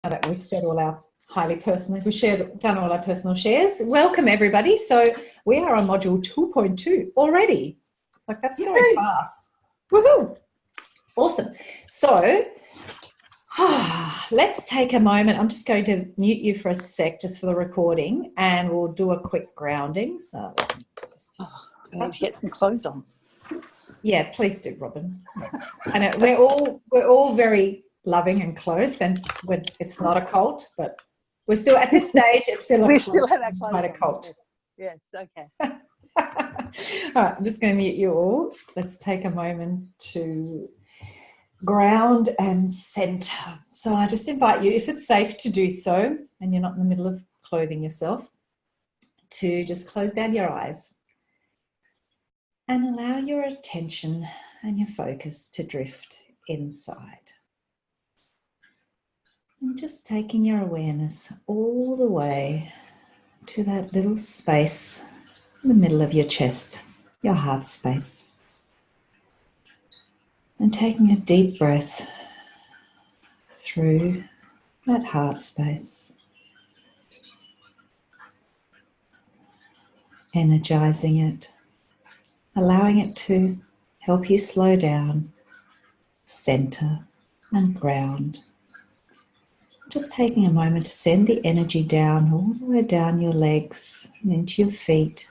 now that we've said all our highly personal, done all our personal shares. Welcome everybody. So we are on module 2.2 already. Like that's going fast. Woohoo! Awesome. So let's take a moment. I'm just going to mute you for a sec just for the recording, and we'll do a quick grounding. So I need to get some clothes on. Yeah, please do, Robin. I know we're all very loving and close, and it's not a cult, but we're still at this stage. It's still a still have our clothes quite a on. cult. Yes, okay. All right, I'm just going to mute you all. Let's take a moment to ground and center. So I just invite you, if it's safe to do so, and you're not in the middle of clothing yourself, to just close down your eyes and allow your attention and your focus to drift inside. And just taking your awareness all the way to that little space in the middle of your chest, your heart space. And taking a deep breath through that heart space. Energizing it, allowing it to help you slow down, center and ground. Just taking a moment to send the energy down, all the way down your legs and into your feet,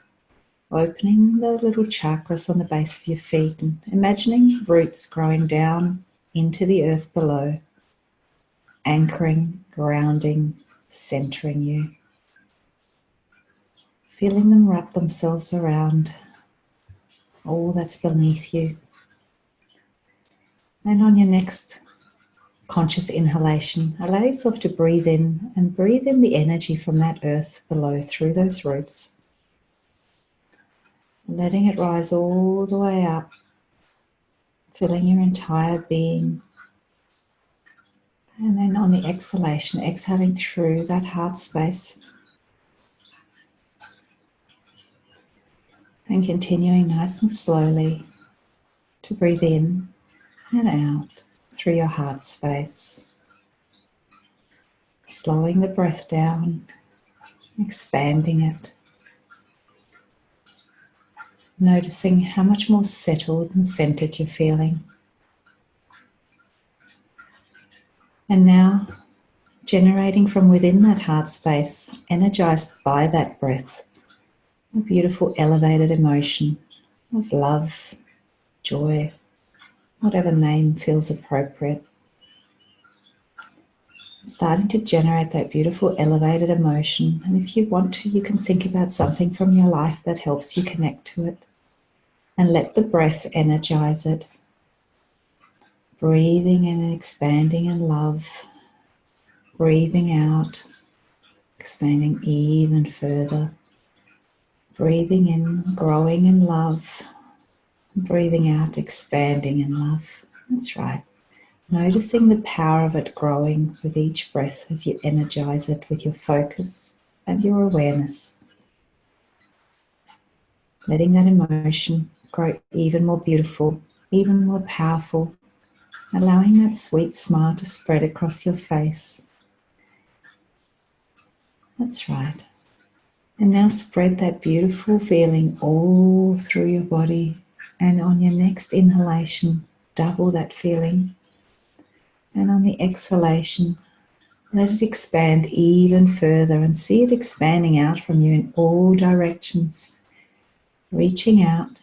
opening the little chakras on the base of your feet and imagining roots growing down into the earth below, anchoring, grounding, centering you. Feeling them wrap themselves around all that's beneath you. And on your next conscious inhalation, allow yourself to breathe in and breathe in the energy from that earth below through those roots. Letting it rise all the way up, filling your entire being. And then on the exhalation, exhaling through that heart space. And continuing nice and slowly to breathe in and out through your heart space. Slowing the breath down, expanding it. Noticing how much more settled and centered you're feeling. And now, generating from within that heart space, energized by that breath, a beautiful elevated emotion of love, joy, whatever name feels appropriate. Starting to generate that beautiful elevated emotion, and if you want to, you can think about something from your life that helps you connect to it, and let the breath energize it. Breathing in and expanding in love, breathing out, expanding even further. Breathing in, growing in love. Breathing out, expanding in love. That's right. Noticing the power of it growing with each breath as you energize it with your focus and your awareness. Letting that emotion grow even more beautiful, even more powerful. Allowing that sweet smile to spread across your face. That's right. And now spread that beautiful feeling all through your body, and on your next inhalation, double that feeling. And on the exhalation, let it expand even further and see it expanding out from you in all directions, reaching out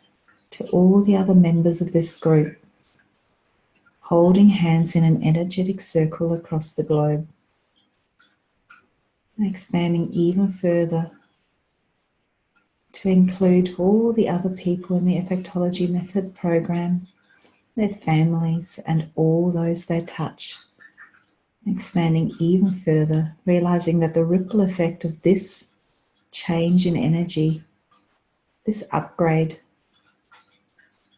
to all the other members of this group, holding hands in an energetic circle across the globe, and expanding even further to include all the other people in the Effectology Method program, their families, and all those they touch. Expanding even further, realizing that the ripple effect of this change in energy, this upgrade,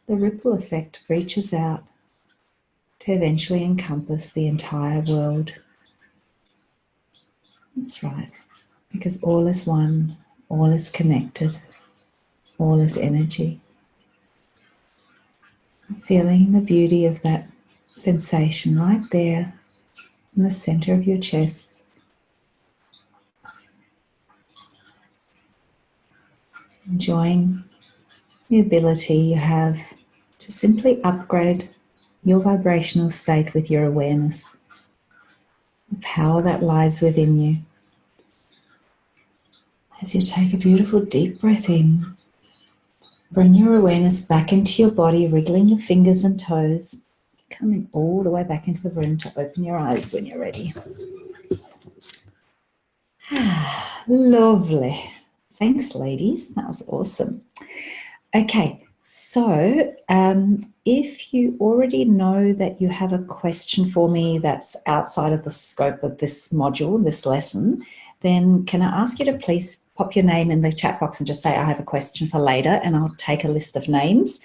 the ripple effect reaches out to eventually encompass the entire world. That's right, because all is one, all is connected, all is energy. Feeling the beauty of that sensation right there in the center of your chest. Enjoying the ability you have to simply upgrade your vibrational state with your awareness. The power that lies within you. As you take a beautiful deep breath in, bring your awareness back into your body, wriggling your fingers and toes, coming all the way back into the room to open your eyes when you're ready. Lovely. Thanks, ladies. That was awesome. Okay, so if you already know that you have a question for me that's outside of the scope of this module, this lesson, then can I ask you to please pop your name in the chat box and just say, I have a question for later, and I'll take a list of names.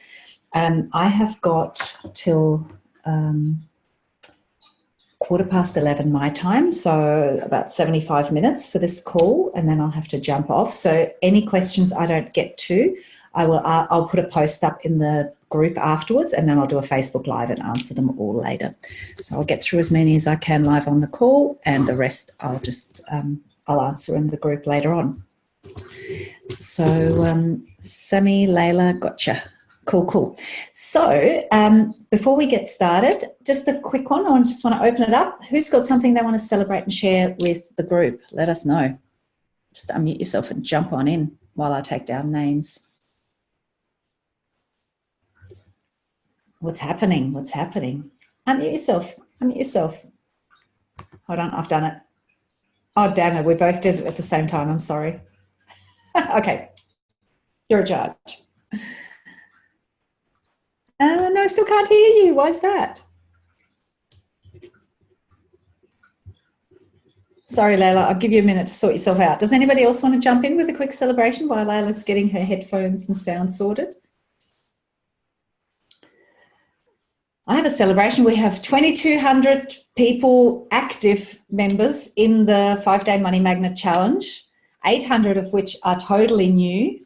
I have got till 11:15 my time, so about 75 minutes for this call, and then I'll have to jump off. So any questions I don't get to, I'll put a post up in the group afterwards, and then I'll do a Facebook Live and answer them all later. So I'll get through as many as I can live on the call, and the rest I'll just I'll answer in the group later on. So Sammy, Layla, gotcha. Cool. So before we get started, just a quick one. I just want to open it up. Who's got something they want to celebrate and share with the group? Let us know. Just unmute yourself and jump on in while I take down names. What's happening? Unmute yourself. Hold on, I've done it. Oh, damn it. We both did it at the same time. I'm sorry. Okay. You're a judge. No, I still can't hear you. Why is that? Sorry, Layla. I'll give you a minute to sort yourself out. Does anybody else want to jump in with a quick celebration while Layla's getting her headphones and sound sorted? I have a celebration. We have 2,200 people, active members in the 5-Day Money Magnet Challenge, 800 of which are totally new,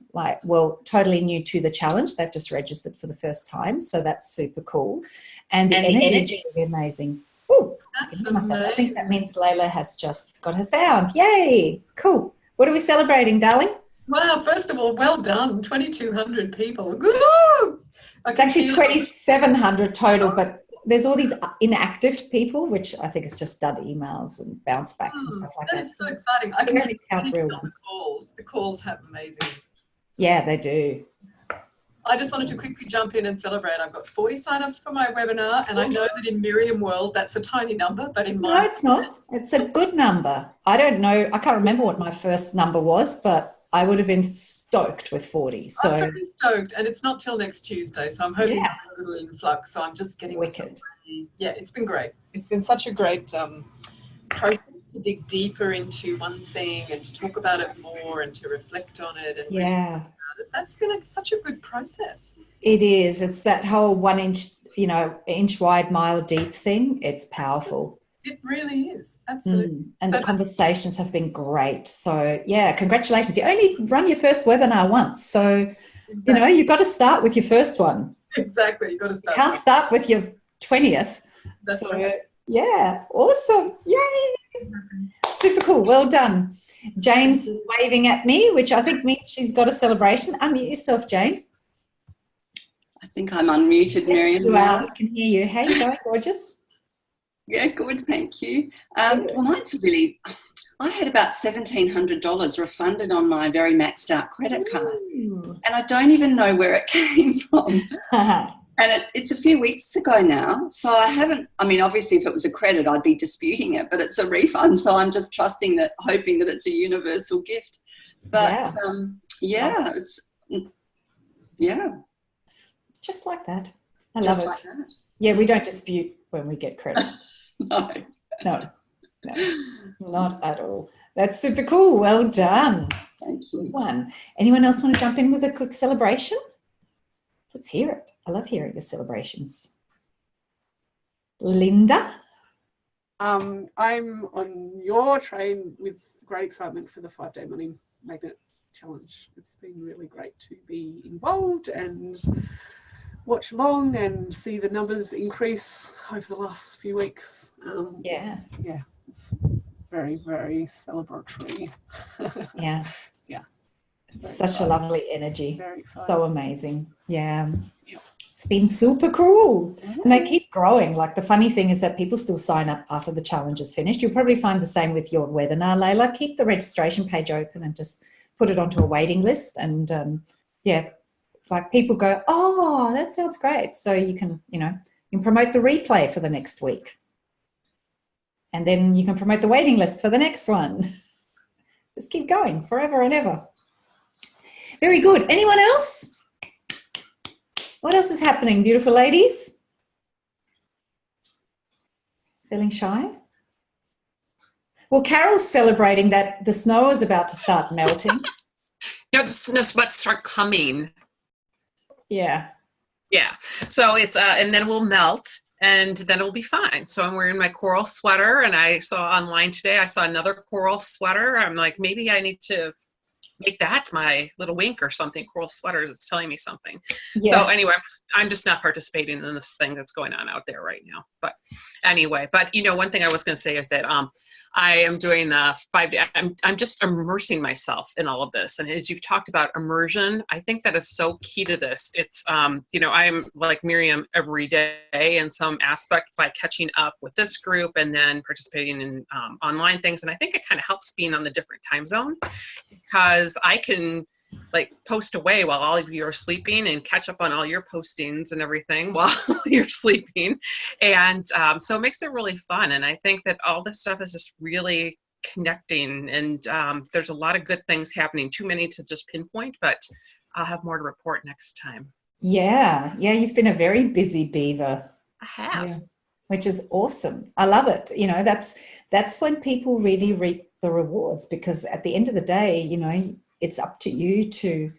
totally new to the challenge. They've just registered for the first time, so that's super cool. And the energy is really amazing. Oh, I think that means Layla has just got her sound. Yay, cool. What are we celebrating, darling? Well, first of all, well done, 2,200 people. Woo! It's actually 2,700 total, but there's all these inactive people, which I think is just dud emails and bounce backs and stuff like that. That is so exciting. I can really count real ones. The calls have amazing. Yeah, they do. I just wanted to quickly jump in and celebrate. I've got 40 signups for my webinar, and I know that in Miriam world that's a tiny number, but in my... No, it's not. It's a good number. I don't know. I can't remember what my first number was, but I would have been stoked with 40. So I'm pretty stoked, and it's not till next Tuesday, so I'm hoping a little influx. So I'm just getting wicked. Yeah, it's been great. It's been such a great process to dig deeper into one thing and to talk about it more and to reflect on it. And that's been such a good process. It is. It's that whole 1 inch, inch wide, mile deep thing. It's powerful. It really is. Absolutely. And so the conversations have been great. So, yeah, congratulations. You only run your first webinar once. So, you've got to start with your first one. Exactly. You've got to start. You can't start with your 20th. That's right. Yeah, awesome. Yay. Super cool. Well done. Jane's waving at me, which I think means she's got a celebration. Unmute yourself, Jane. I think I'm unmuted, Miriam. You are. I can hear you. Hey, go, gorgeous. Yeah, good, thank you. Mine's really, I had about $1,700 refunded on my very maxed out credit card. And I don't even know where it came from. And it's a few weeks ago now. So obviously if it was a credit, I'd be disputing it, but it's a refund. So I'm just hoping that it's a universal gift. But just like that. I love it. Like that. Yeah, we don't dispute when we get credits. No, not at all. That's super cool. Well done. Thank you. Anyone else want to jump in with a quick celebration? Let's hear it. I love hearing the celebrations. Linda? I'm on your train with great excitement for the 5-Day Money Magnet Challenge. It's been really great to be involved, and watch along and see the numbers increase over the last few weeks. It's very, very celebratory. Yeah. Yeah. Such a lovely energy. Very exciting. So amazing. Yeah. Yep. It's been super cool. And they keep growing. Like, the funny thing is that people still sign up after the challenge is finished. You'll probably find the same with your webinar, Layla. Keep the registration page open and just put it onto a waiting list. And like, people go, oh, that sounds great. So you can, you can promote the replay for the next week. And then you can promote the waiting list for the next one. Just keep going forever and ever. Very good. Anyone else? What else is happening, beautiful ladies? Feeling shy? Well, Carol's celebrating that the snow is about to start melting. No, the snow's about to start coming. Yeah. Yeah. So it's, and then we'll melt and then it'll be fine. So I'm wearing my coral sweater, and I saw online today, I saw another coral sweater. I'm like, maybe I need to make that my little wink or something. Coral sweaters, it's telling me something. Yeah. So anyway, I'm just not participating in this thing that's going on out there right now. But anyway, one thing I was going to say is that I am doing 5 days. I'm just immersing myself in all of this. And as you've talked about immersion, I think that is so key to this. It's, I am like Miriam every day in some aspect by catching up with this group and then participating in online things. And I think it kind of helps being on the different time zone, because I can like post away while all of you are sleeping and catch up on all your postings and everything while you're sleeping. And so it makes it really fun. And I think that all this stuff is just really connecting, and there's a lot of good things happening, too many to just pinpoint, but I'll have more to report next time. Yeah. You've been a very busy beaver. I have. Yeah. Which is awesome. I love it. That's when people really reap the rewards, because at the end of the day, it's up to you to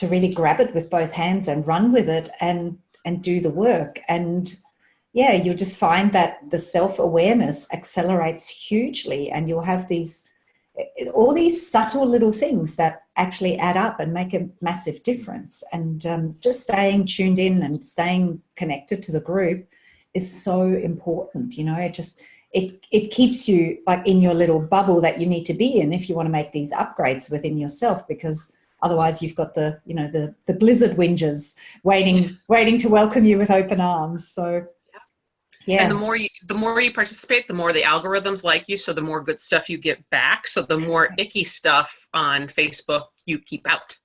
really grab it with both hands and run with it and do the work. And you'll just find that the self-awareness accelerates hugely, and you'll have all these subtle little things that actually add up and make a massive difference. And just staying tuned in and staying connected to the group is so important. It keeps you like in your little bubble that you need to be in if you want to make these upgrades within yourself, because otherwise you've got the blizzard whingers waiting to welcome you with open arms. So yeah. And the more you participate, the more the algorithms like you, so the more good stuff you get back. So the more icky stuff on Facebook you keep out.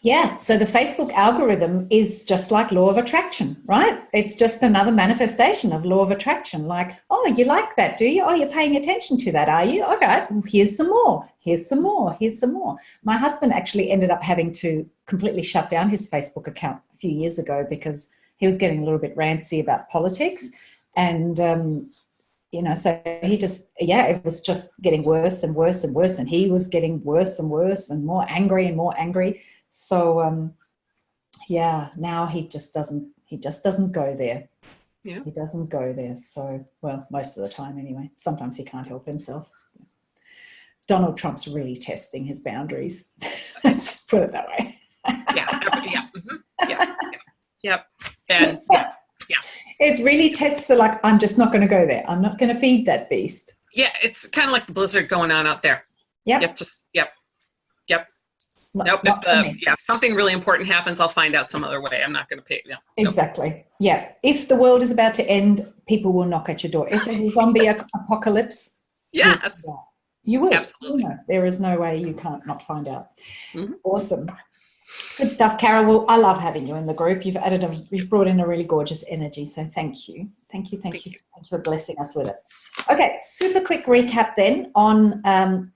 Yeah, so the Facebook algorithm is just like law of attraction, right? It's just another manifestation of law of attraction. Like, oh, you like that, do you? Oh, you're paying attention to that, are you? Okay, here's some more, here's some more, here's some more. My husband actually ended up having to completely shut down his Facebook account a few years ago because he was getting a little bit rancy about politics. And, so he just, it was just getting worse and worse and worse. And he was getting worse and worse and more angry and more angry. So, now he just doesn't go there. Yeah. He doesn't go there. So, well, most of the time anyway. Sometimes he can't help himself. Donald Trump's really testing his boundaries. Let's just put it that way. Yep. And yes. It really tests I'm just not going to go there. I'm not going to feed that beast. Yeah, it's kind of like the blizzard going on out there. Yep. Yep. Nope. If something really important happens, I'll find out some other way. I'm not going to pay. No, exactly. Nope. Yeah. If the world is about to end, people will knock at your door. If there's a zombie apocalypse, yes, you will. Absolutely. There is no way you can't not find out. Mm-hmm. Awesome. Good stuff, Carol. Well, I love having you in the group. You've brought in a really gorgeous energy. So thank you. Thank you for blessing us with it. Okay, super quick recap then on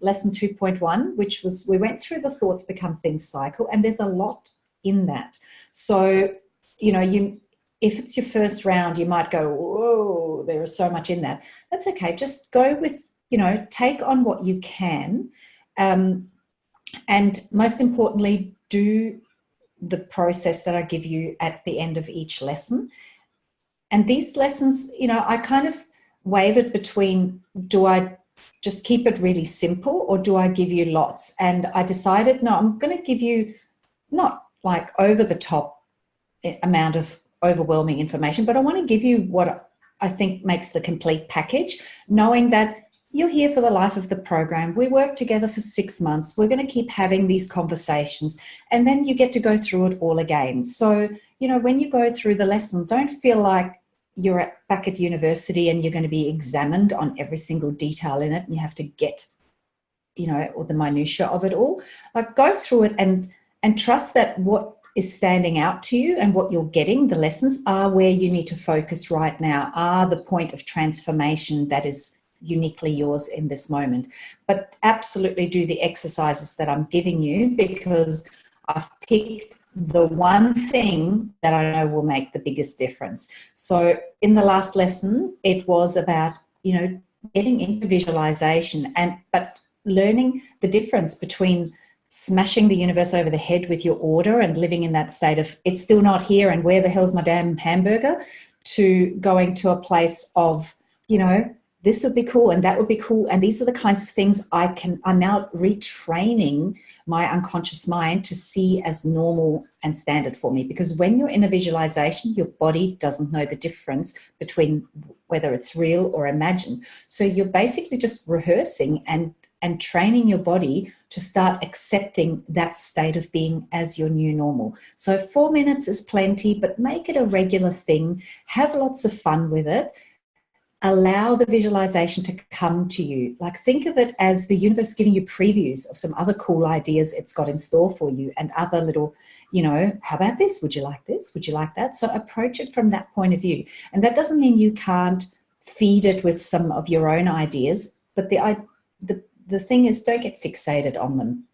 lesson 2.1, which was we went through the thoughts become things cycle, and there's a lot in that. So, if it's your first round, you might go, whoa, there is so much in that. That's okay. Just go with, take on what you can. And most importantly, do the process that I give you at the end of each lesson. And these lessons, I kind of wavered between, do I just keep it really simple or do I give you lots? And I decided, no, I'm going to give you not like over the top amount of overwhelming information, but I want to give you what I think makes the complete package, knowing that you're here for the life of the program. We work together for 6 months. We're going to keep having these conversations, and then you get to go through it all again. So, you know, when you go through the lesson, don't feel like you're back at university and you're going to be examined on every single detail in it and you have to get, you know, all the minutiae of it all. Like, go through it and trust that what is standing out to you and what you're getting, the lessons, are where you need to focus right now, are the point of transformation that is uniquely yours in this moment. But absolutely do the exercises that I'm giving you, because I've picked the one thing that I know will make the biggest difference. So in the last lesson, it was about, you know, getting into visualization but learning the difference between smashing the universe over the head with your order and living in that state of it's still not here and where the hell's my damn hamburger, to going to a place of, you know, this would be cool and that would be cool. And these are the kinds of things I'm now retraining my unconscious mind to see as normal and standard for me. Because when you're in a visualization, your body doesn't know the difference between whether it's real or imagined. So you're basically just rehearsing and training your body to start accepting that state of being as your new normal. So 4 minutes is plenty, but make it a regular thing. Have lots of fun with it. Allow the visualization to come to you. Like, think of it as the universe giving you previews of some other cool ideas it's got in store for you, and other little, you know, how about this? Would you like this? Would you like that? So approach it from that point of view. And that doesn't mean you can't feed it with some of your own ideas, but the thing is, don't get fixated on them.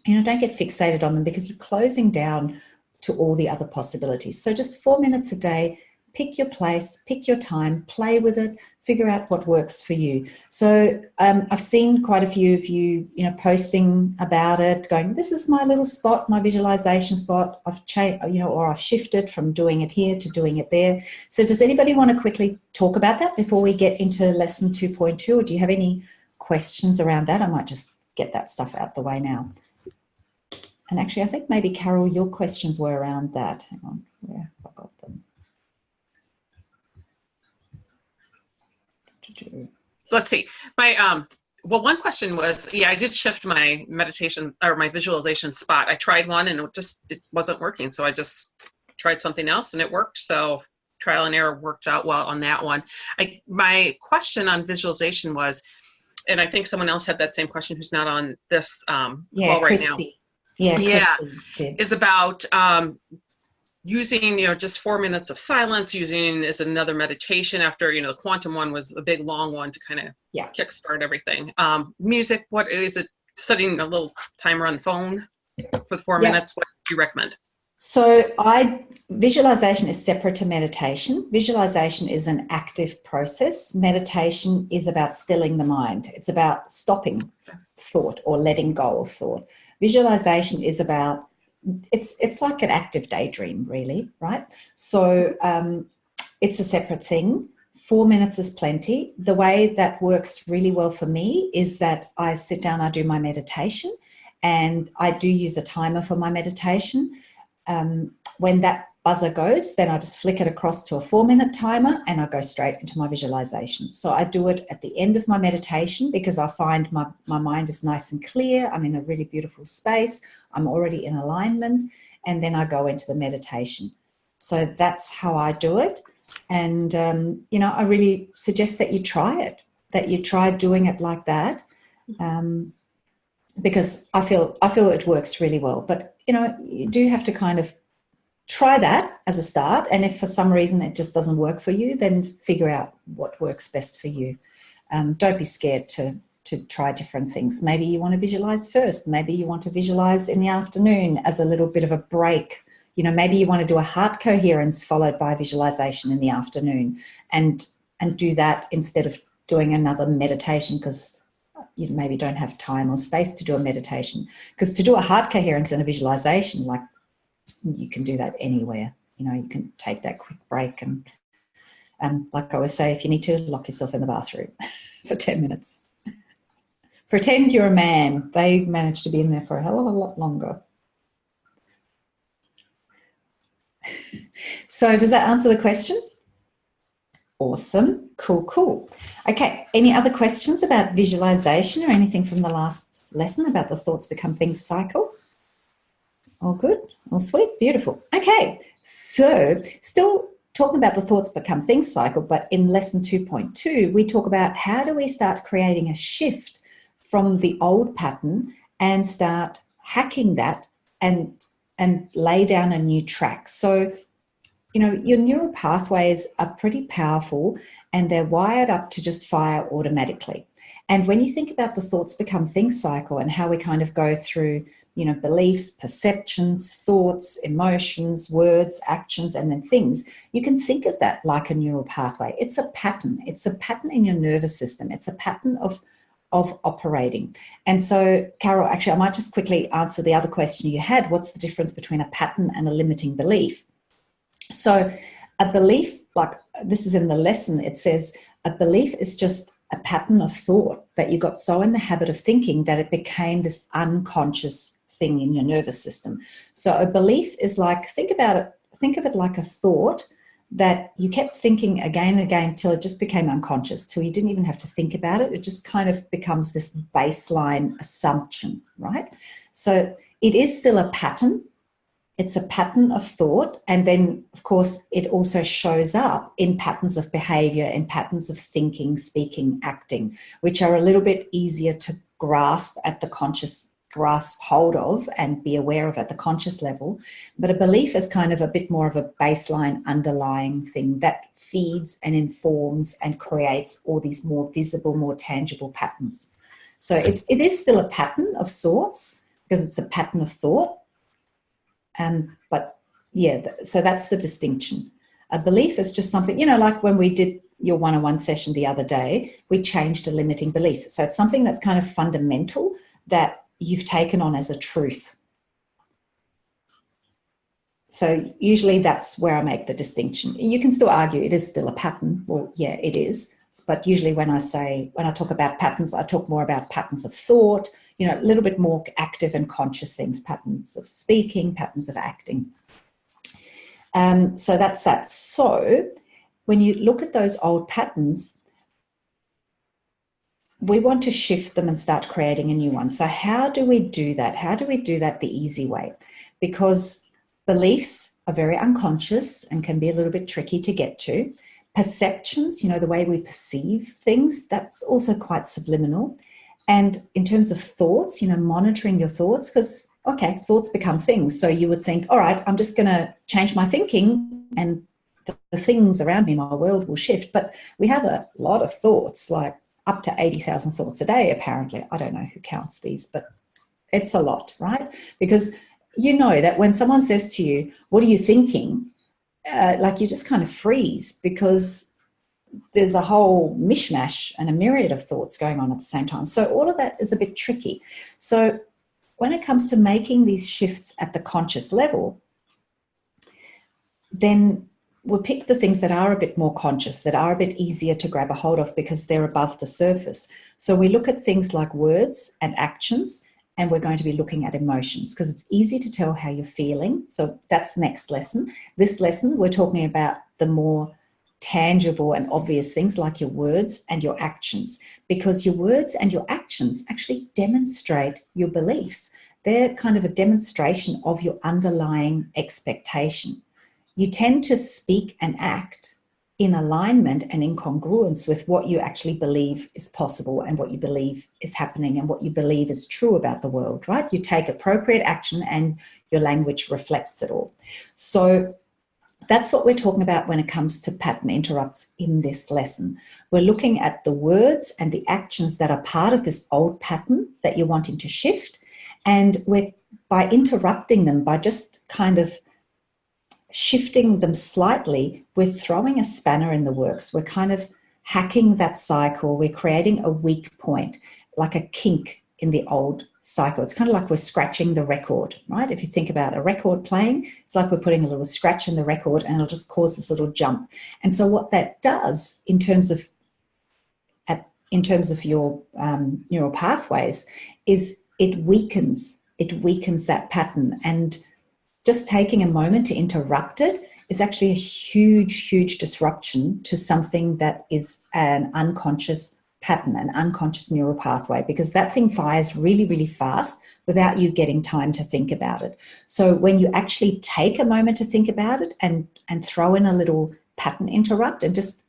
You know, don't get fixated on them, because you're closing down to all the other possibilities. So just 4 minutes a day. Pick your place, pick your time, play with it, figure out what works for you. So I've seen quite a few of you, you know, posting about it, going, this is my little spot, my visualization spot. I've changed, you know, or I've shifted from doing it here to doing it there. So does anybody want to quickly talk about that before we get into lesson 2.2? Or do you have any questions around that? I might just get that stuff out the way now. And actually, I think maybe, Carol, your questions were around that. Hang on, where have I got them? Let's see. My well, one question was, I did shift my meditation or my visualization spot. I tried one and it wasn't working, so I just tried something else and it worked. So trial and error worked out well on that one. My question on visualization was, and I think someone else had that same question who's not on this call right now. Is about using, you know, just 4 minutes of silence, using as another meditation after, you know, the quantum one was a big long one to kind of kickstart everything. Music, what is it? Setting a little timer on the phone for the 4 minutes. What do you recommend? So visualization is separate to meditation. Visualization is an active process. Meditation is about stilling the mind. It's about stopping thought or letting go of thought. Visualization is about, it's like an active daydream, really, right? So it's a separate thing. 4 minutes is plenty. The way that works really well for me is that I sit down, I do my meditation, and I do use a timer for my meditation. When that buzzer goes, then I just flick it across to a 4 minute timer and I go straight into my visualization. So I do it at the end of my meditation, because I find my mind is nice and clear. I'm in a really beautiful space. I'm already in alignment, and then I go into the meditation. So that's how I do it. And, you know, I really suggest that you try it, that you try doing it like that, because I feel it works really well. But, you know, you do have to kind of try that as a start. And if for some reason it just doesn't work for you, then figure out what works best for you. Don't be scared to try different things. Maybe you want to visualize first. Maybe you want to visualize in the afternoon as a little bit of a break. You know, maybe you want to do a heart coherence followed by visualization in the afternoon, and do that instead of doing another meditation, because you maybe don't have time or space to do a meditation. Because to do a heart coherence and a visualization, like, you can do that anywhere. You know, you can take that quick break, and like I always say, if you need to, lock yourself in the bathroom for 10 minutes. Pretend you're a man. They manage to be in there for a hell of a lot longer. So does that answer the question? Awesome. Cool, cool. Okay, any other questions about visualization or anything from the last lesson about the thoughts become things cycle? All good? All sweet? Beautiful. Okay, so still talking about the thoughts become things cycle, but in lesson 2.2, we talk about how do we start creating a shift from the old pattern and start hacking that and lay down a new track. So, you know, your neural pathways are pretty powerful and they're wired up to just fire automatically. And when you think about the thoughts become things cycle and how we kind of go through, you know, beliefs, perceptions, thoughts, emotions, words, actions, and then things, you can think of that like a neural pathway. It's a pattern. It's a pattern in your nervous system. It's a pattern of operating. And so, Carol, actually, I might just quickly answer the other question you had. What's the difference between a pattern and a limiting belief? So a belief, like this is in the lesson, it says a belief is just a pattern of thought that you got so in the habit of thinking that it became this unconscious thing in your nervous system. So a belief is like, think of it like a thought that you kept thinking again and again till it just became unconscious, till you didn't even have to think about it. It just kind of becomes this baseline assumption, right? So it is still a pattern. It's a pattern of thought, and then, of course, it also shows up in patterns of behavior, in patterns of thinking, speaking, acting, which are a little bit easier to grasp at the conscious, grasp hold of and be aware of at the conscious level. But a belief is kind of a bit more of a baseline underlying thing that feeds and informs and creates all these more visible, more tangible patterns. So it is still a pattern of sorts because it's a pattern of thought. But yeah, so that's the distinction. A belief is just something, you know, like when we did your one-on-one session the other day, we changed a limiting belief. So it's something that's kind of fundamental that you've taken on as a truth. So usually that's where I make the distinction. You can still argue it is still a pattern. Well, yeah, it is. But usually when I talk about patterns, I talk more about patterns of thought, you know, a little bit more active and conscious things, patterns of speaking, patterns of acting. So that's that. So when you look at those old patterns, we want to shift them and start creating a new one. So how do we do that? How do we do that the easy way? Because beliefs are very unconscious and can be a little bit tricky to get to. Perceptions, you know, the way we perceive things, that's also quite subliminal. And in terms of thoughts, you know, monitoring your thoughts, because, okay, thoughts become things. So you would think, all right, I'm just going to change my thinking and the things around me, my world will shift. But we have a lot of thoughts, like up to 80,000 thoughts a day, apparently. I don't know who counts these, but it's a lot, right? Because you know that when someone says to you, what are you thinking? Like you just kind of freeze because there's a whole mishmash and a myriad of thoughts going on at the same time. So all of that is a bit tricky. So when it comes to making these shifts at the conscious level, then we'll pick the things that are a bit more conscious, that are a bit easier to grab a hold of because they're above the surface. So we look at things like words and actions, and we're going to be looking at emotions because it's easy to tell how you're feeling. So that's the next lesson. This lesson, we're talking about the more tangible and obvious things like your words and your actions, because your words and your actions actually demonstrate your beliefs. They're kind of a demonstration of your underlying expectation. You tend to speak and act in alignment and in congruence with what you actually believe is possible and what you believe is happening and what you believe is true about the world, right? You take appropriate action and your language reflects it all. So that's what we're talking about when it comes to pattern interrupts in this lesson. We're looking at the words and the actions that are part of this old pattern that you're wanting to shift. And by interrupting them, by just kind of shifting them slightly, we're throwing a spanner in the works. We're kind of hacking that cycle. We're creating a weak point, like a kink in the old cycle. It's kind of like we're scratching the record, right? If you think about a record playing, it's like we're putting a little scratch in the record and it'll just cause this little jump. And so what that does in terms of your neural pathways is it weakens that pattern. And just taking a moment to interrupt it is actually a huge, huge disruption to something that is an unconscious pattern, an unconscious neural pathway, because that thing fires really, really fast without you getting time to think about it. So when you actually take a moment to think about it and throw in a little pattern interrupt and just,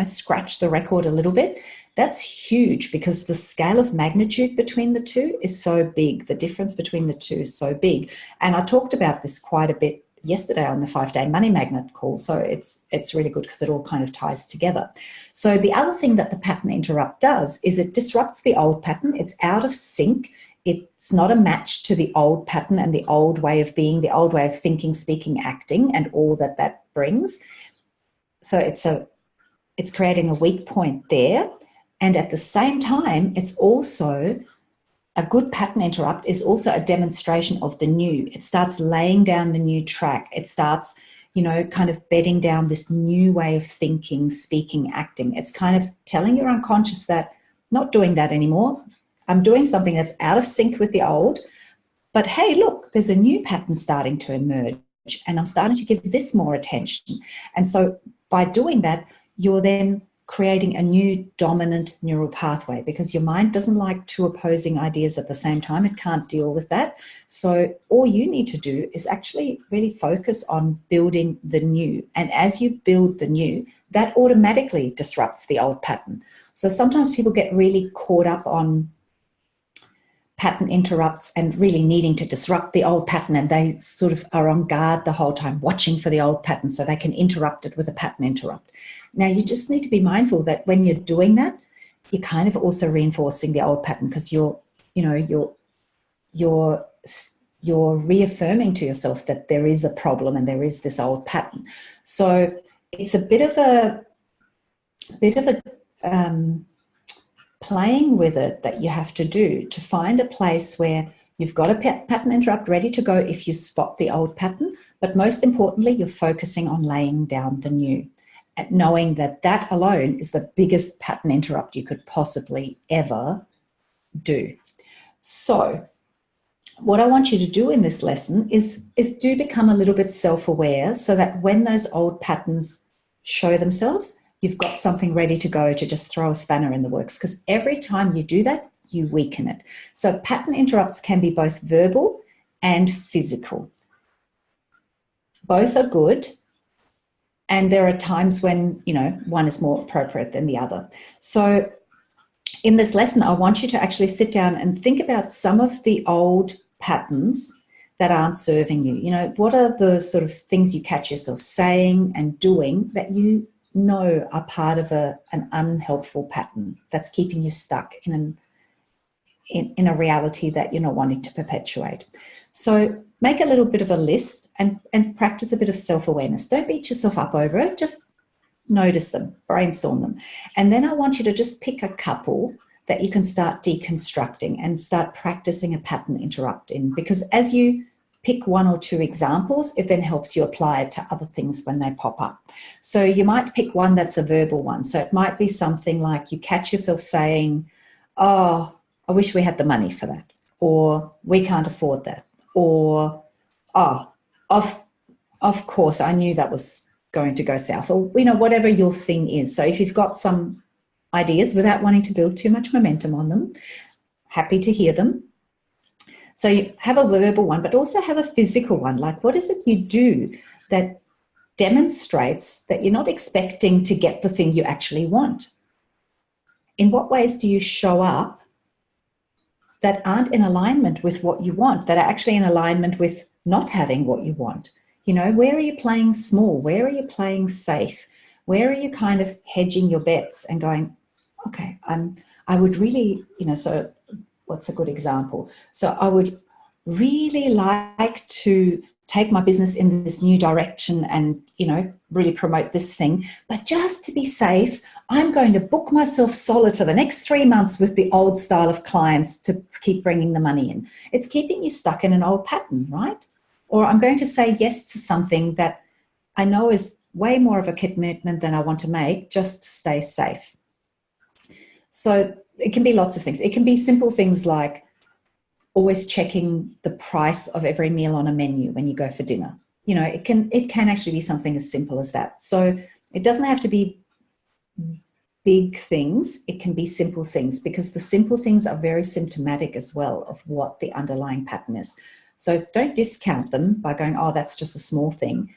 scratch the record a little bit, that's huge, because the scale of magnitude between the two is so big. The difference between the two is so big. And I talked about this quite a bit yesterday on the 5-day money magnet call. So it's really good because it all kind of ties together. So the other thing that the pattern interrupt does is it disrupts the old pattern. It's out of sync. It's not a match to the old pattern and the old way of being, the old way of thinking, speaking, acting, and all that brings. So it's creating a weak point there. And at the same time, it's also a good pattern interrupt is also a demonstration of the new. It starts laying down the new track. It starts, kind of bedding down this new way of thinking, speaking, acting. It's kind of telling your unconscious that not doing that anymore. I'm doing something that's out of sync with the old. But hey, look, there's a new pattern starting to emerge, and I'm starting to give this more attention. And so by doing that, you're then creating a new dominant neural pathway, because your mind doesn't like two opposing ideas at the same time. It can't deal with that. So all you need to do is actually really focus on building the new. And as you build the new, that automatically disrupts the old pattern. So sometimes people get really caught up on pattern interrupts and really needing to disrupt the old pattern, and they sort of are on guard the whole time, watching for the old pattern so they can interrupt it with a pattern interrupt. Now, you just need to be mindful that when you're doing that, you're kind of also reinforcing the old pattern, because you're reaffirming to yourself that there is a problem and there is this old pattern. So it's a bit of a playing with it that you have to do to find a place where you've got a pattern interrupt ready to go if you spot the old pattern, but most importantly, you're focusing on laying down the new, and knowing that that alone is the biggest pattern interrupt you could possibly ever do. So what I want you to do in this lesson is do become a little bit self-aware, so that when those old patterns show themselves, you've got something ready to go to just throw a spanner in the works, because every time you do that, you weaken it. So pattern interrupts can be both verbal and physical. Both are good, and there are times when, one is more appropriate than the other. So in this lesson, I want you to actually sit down and think about some of the old patterns that aren't serving you. What are the sort of things you catch yourself saying and doing that you know are part of an unhelpful pattern that's keeping you stuck in a reality that you're not wanting to perpetuate. So make a little bit of a list and practice a bit of self-awareness. Don't beat yourself up over it. Just notice them, brainstorm them. And then I want you to just pick a couple that you can start deconstructing and start practicing a pattern interrupt in, because as you pick one or two examples, it then helps you apply it to other things when they pop up. So you might pick one that's a verbal one. So it might be something like you catch yourself saying, oh, I wish we had the money for that, or we can't afford that, or, oh, of course, I knew that was going to go south, or, whatever your thing is. So if you've got some ideas without wanting to build too much momentum on them, happy to hear them. So you have a verbal one, but also have a physical one. Like, what is it you do that demonstrates that you're not expecting to get the thing you actually want? In what ways do you show up that aren't in alignment with what you want, that are actually in alignment with not having what you want? Where are you playing small? Where are you playing safe? Where are you kind of hedging your bets and going, okay, I would really, so what's a good example? So I would really like to take my business in this new direction and, really promote this thing. But just to be safe, I'm going to book myself solid for the next 3 months with the old style of clients to keep bringing the money in. It's keeping you stuck in an old pattern, right? Or I'm going to say yes to something that I know is way more of a commitment than I want to make just to stay safe. So it can be lots of things. It can be simple things like always checking the price of every meal on a menu when you go for dinner. you know, it can actually be something as simple as that. So it doesn't have to be big things. It can be simple things, because the simple things are very symptomatic as well of what the underlying pattern is. So don't discount them by going, oh, that's just a small thing.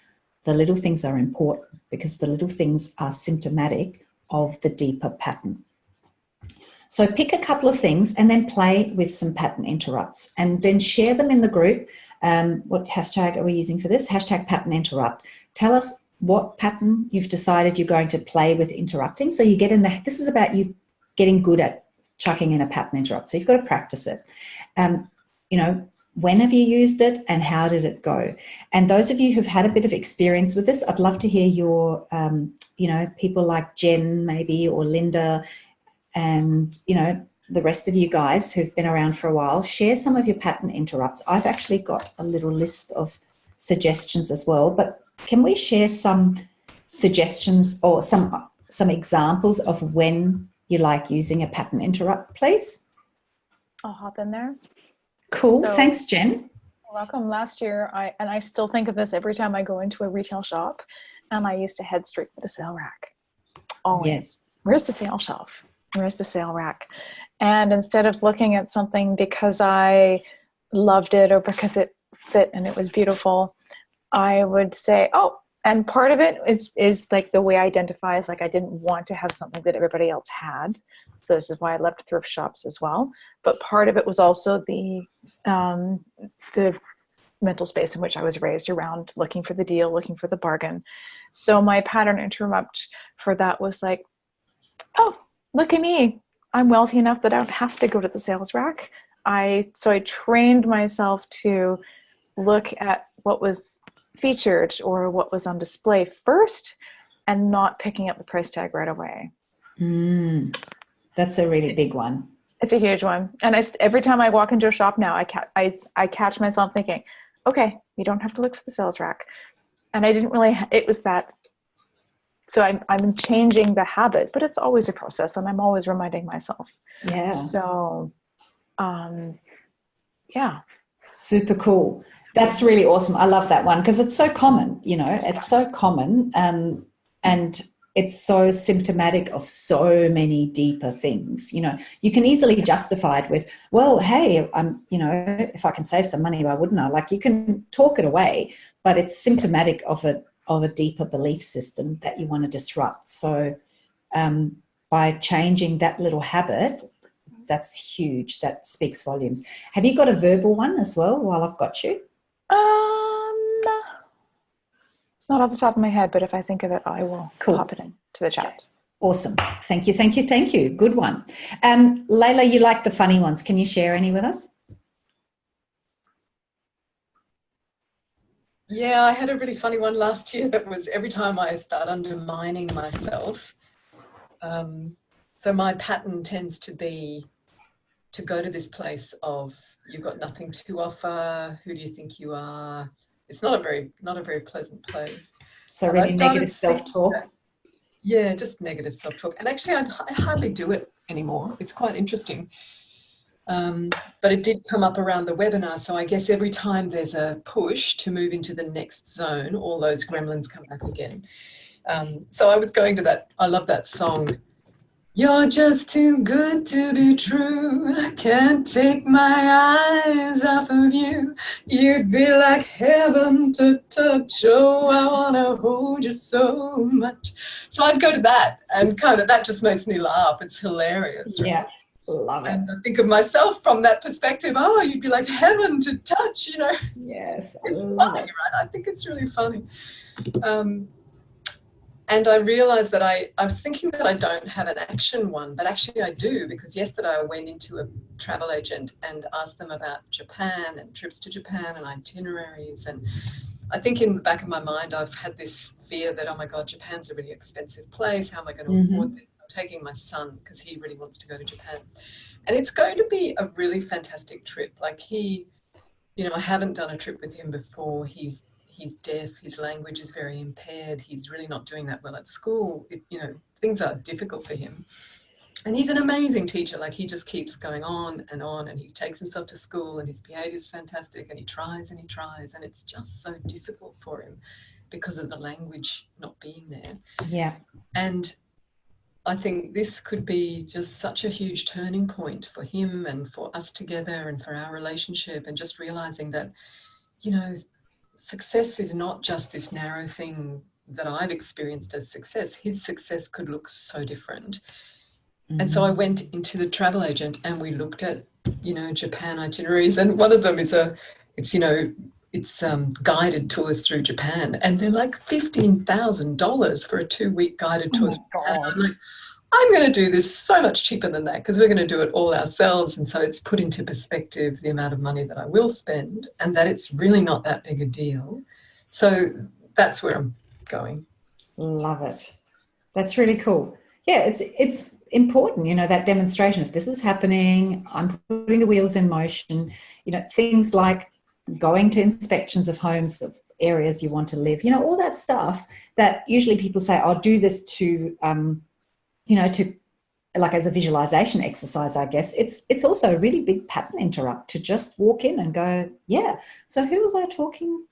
The little things are important, because the little things are symptomatic of the deeper pattern. So pick a couple of things and then play with some pattern interrupts, and then share them in the group. What hashtag are we using for this? Hashtag pattern interrupt. Tell us what pattern you've decided you're going to play with interrupting. So you get in the, this is about you getting good at chucking in a pattern interrupt. So you've got to practice it. You know, when have you used it and how did it go? And those of you who've had a bit of experience with this, I'd love to hear your, you know, people like Jen maybe, or Linda, and, you know, the rest of you guys who've been around for a while, share some of your pattern interrupts. I've actually got a little list of suggestions as well, but can we share some suggestions or some examples of when you like using a pattern interrupt, please? I'll hop in there. Cool. So, thanks, Jen. You're welcome. Last year, I still think of this every time I go into a retail shop, and I used to head straight for the sale rack. Always. Yes. Where's the sale shelf? Where's the sale rack? And instead of looking at something because I loved it or because it fit and it was beautiful, I would say, oh, and part of it is like the way I identify is like I didn't want to have something that everybody else had. So this is why I left thrift shops as well. But part of it was also the mental space in which I was raised around looking for the deal, looking for the bargain. So my pattern interrupt for that was like, oh, look at me. I'm wealthy enough that I don't have to go to the sales rack. So I trained myself to look at what was featured or what was on display first and not picking up the price tag right away. That's a really big one. It's a huge one. And every time I walk into a shop now, I catch myself thinking, okay, you don't have to look for the sales rack. And I didn't really, it was that. So I'm changing the habit, but it's always a process and I'm always reminding myself. Yeah. So, yeah. Super cool. That's really awesome. I love that one because it's so common, you know, it's so common, and it's so symptomatic of so many deeper things. You know, you can easily justify it with, well, hey, you know, if I can save some money, why wouldn't I? Like, you can talk it away, but it's symptomatic of a deeper belief system that you want to disrupt. So by changing that little habit, that's huge. That speaks volumes. Have you got a verbal one as well while I've got you? Not off the top of my head, but if I think of it, I will pop it into the chat. Awesome. Thank you, thank you, thank you. Good one. Layla, you like the funny ones. Can you share any with us? Yeah, I had a really funny one last year that was every time I start undermining myself. So my pattern tends to be to go to this place of, you've got nothing to offer, who do you think you are? It's not a very pleasant place. So really negative self-talk. Yeah, just negative self-talk. And actually, I hardly do it anymore. It's quite interesting. But it did come up around the webinar. So I guess every time there's a push to move into the next zone, all those gremlins come back again. So I was going to that. I love that song. You're just too good to be true. I can't take my eyes off of you. You'd be like heaven to touch. Oh, I want to hold you so much. So I'd go to that, and kind of that just makes me laugh. It's hilarious. Right? Yeah, love it. And I think of myself from that perspective. Oh, you'd be like heaven to touch, you know. Yes, it's funny, right? I think it's really funny. And I realized that I was thinking that I don't have an action one, but actually I do, because yesterday I went into a travel agent and asked them about Japan and trips to Japan and itineraries. And I think in the back of my mind, I've had this fear that, oh my God, Japan's a really expensive place. How am I going to afford it? I'm taking my son because he really wants to go to Japan. And it's going to be a really fantastic trip. Like I haven't done a trip with him before. He's deaf, his language is very impaired, he's really not doing that well at school. Things are difficult for him. And he's an amazing teacher. Like, he just keeps going on, and he takes himself to school, and his behavior is fantastic, and he tries, and it's just so difficult for him because of the language not being there. Yeah. And I think this could be just such a huge turning point for him and for us together and for our relationship, and just realizing that, you know, success is not just this narrow thing that I've experienced as success. His success could look so different. And so I went into the travel agent, and we looked at, you know, Japan itineraries, and one of them is it's guided tours through Japan, and they're like $15,000 for a 2-week guided tour. I'm like, I'm going to do this so much cheaper than that, because we're going to do it all ourselves. And so it's put into perspective the amount of money that I will spend, and that it's really not that big a deal. So that's where I'm going. Love it. That's really cool. Yeah, it's important, you know, that demonstration. If this is happening, I'm putting the wheels in motion. You know, things like going to inspections of homes, of areas you want to live, you know, all that stuff that usually people say, I'll do this to, you know, to like as a visualization exercise, I guess. It's also a really big pattern interrupt to just walk in and go, yeah. So who was I talking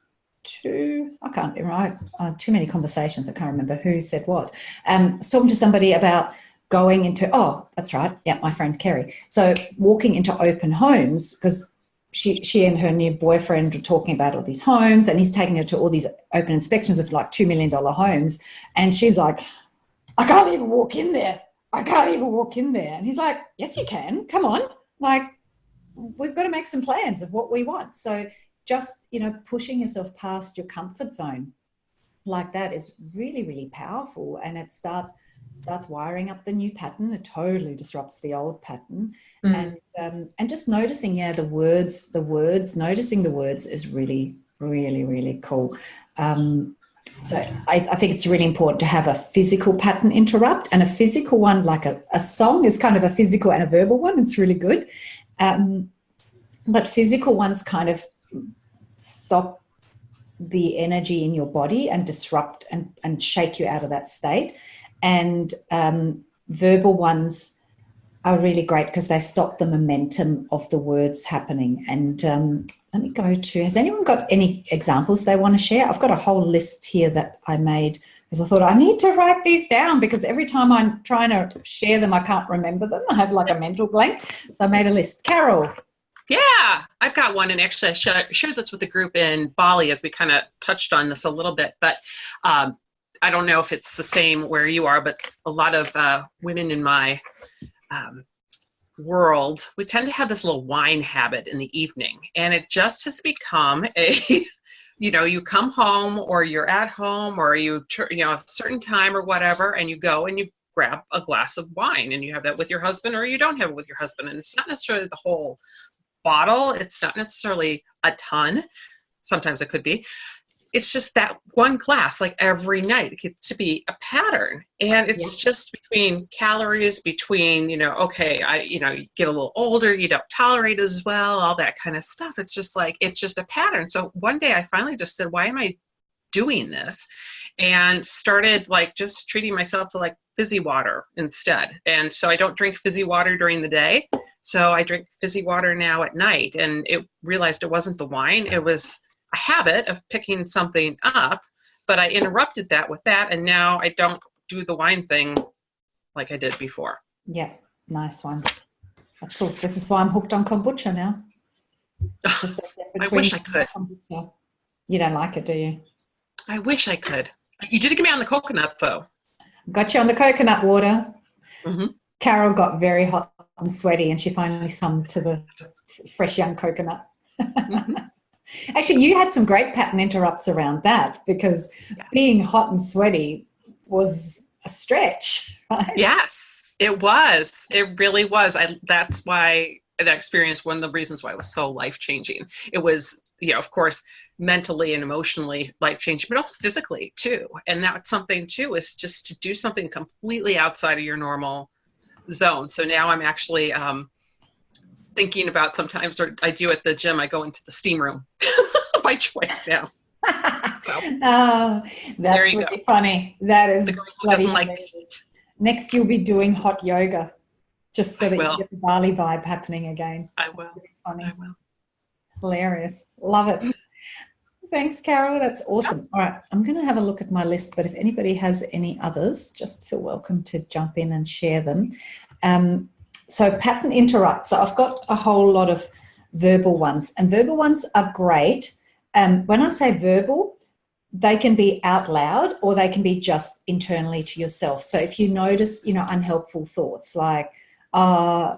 to? I can't remember. Too many conversations. I can't remember who said what. I was talking to somebody about going into, oh, that's right. Yeah, my friend Kerry. So walking into open homes, because she and her new boyfriend were talking about all these homes, and he's taking her to all these open inspections of like $2 million homes. And she's like, I can't even walk in there. I can't even walk in there. And he's like, yes, you can. Come on. Like, we've got to make some plans of what we want. So just, you know, pushing yourself past your comfort zone like that is really, really powerful. And it starts wiring up the new pattern. It totally disrupts the old pattern. And just noticing, the words, noticing the words is really, really, really cool. So I think it's really important to have a physical pattern interrupt, and a physical one, like a song is kind of a physical and a verbal one. It's really good. But physical ones kind of stop the energy in your body and disrupt and shake you out of that state. And verbal ones are really great because they stop the momentum of the words happening. And let me go to, has anyone got any examples they want to share? I've got a whole list here that I made because I thought I need to write these down, because every time I'm trying to share them, I can't remember them. I have like a mental blank. So I made a list. Carol. Yeah, I've got one, and actually I shared this with the group in Bali as we kind of touched on this a little bit, but I don't know if it's the same where you are, but a lot of women in my world, we tend to have this little wine habit in the evening, and it just has become a, you know, you come home or you're at home or you know, a certain time or whatever, and you go and you grab a glass of wine, and you have that with your husband or you don't have it with your husband. And it's not necessarily the whole bottle. It's not necessarily a ton. Sometimes it could be. It's just that one glass, like every night. It gets to be a pattern. And it's just between calories, between, you know, okay, you get a little older, you don't tolerate as well, all that kind of stuff. It's just like, it's just a pattern. So one day I finally just said, why am I doing this? And started like just treating myself to like fizzy water instead. And so I don't drink fizzy water during the day. So I drink fizzy water now at night. And it realized it wasn't the wine. It was a habit of picking something up, but I interrupted that with that, and now I don't do the wine thing like I did before. Yeah, nice one. That's cool. This is why I'm hooked on kombucha now. I wish I could. Kombucha. You don't like it, do you? I wish I could. You did get me on the coconut, though. Got you on the coconut water. Mm-hmm. Carol got very hot and sweaty, and she finally summed to the fresh young coconut. Mm-hmm. Actually, you had some great pattern interrupts around that, because being hot and sweaty was a stretch, right? Yes, it was. It really was. That's why that experience, one of the reasons why it was so life-changing. It was, of course, mentally and emotionally life-changing, but also physically too. And that's something too, is just to do something completely outside of your normal zone. So now I'm actually thinking about, sometimes, or I do at the gym, I go into the steam room by choice now. Oh, that's really funny. That is the girl who doesn't like the heat. Next, you'll be doing hot yoga. just so that you get the Bali vibe happening again. I will. That's really funny. I will. Hilarious. Love it. Thanks, Carol. That's awesome. All right, I'm going to have a look at my list, but if anybody has any others, just feel welcome to jump in and share them. So pattern interrupts. So I've got a whole lot of verbal ones, and verbal ones are great. When I say verbal, they can be out loud or they can be just internally to yourself. So if you notice, unhelpful thoughts like,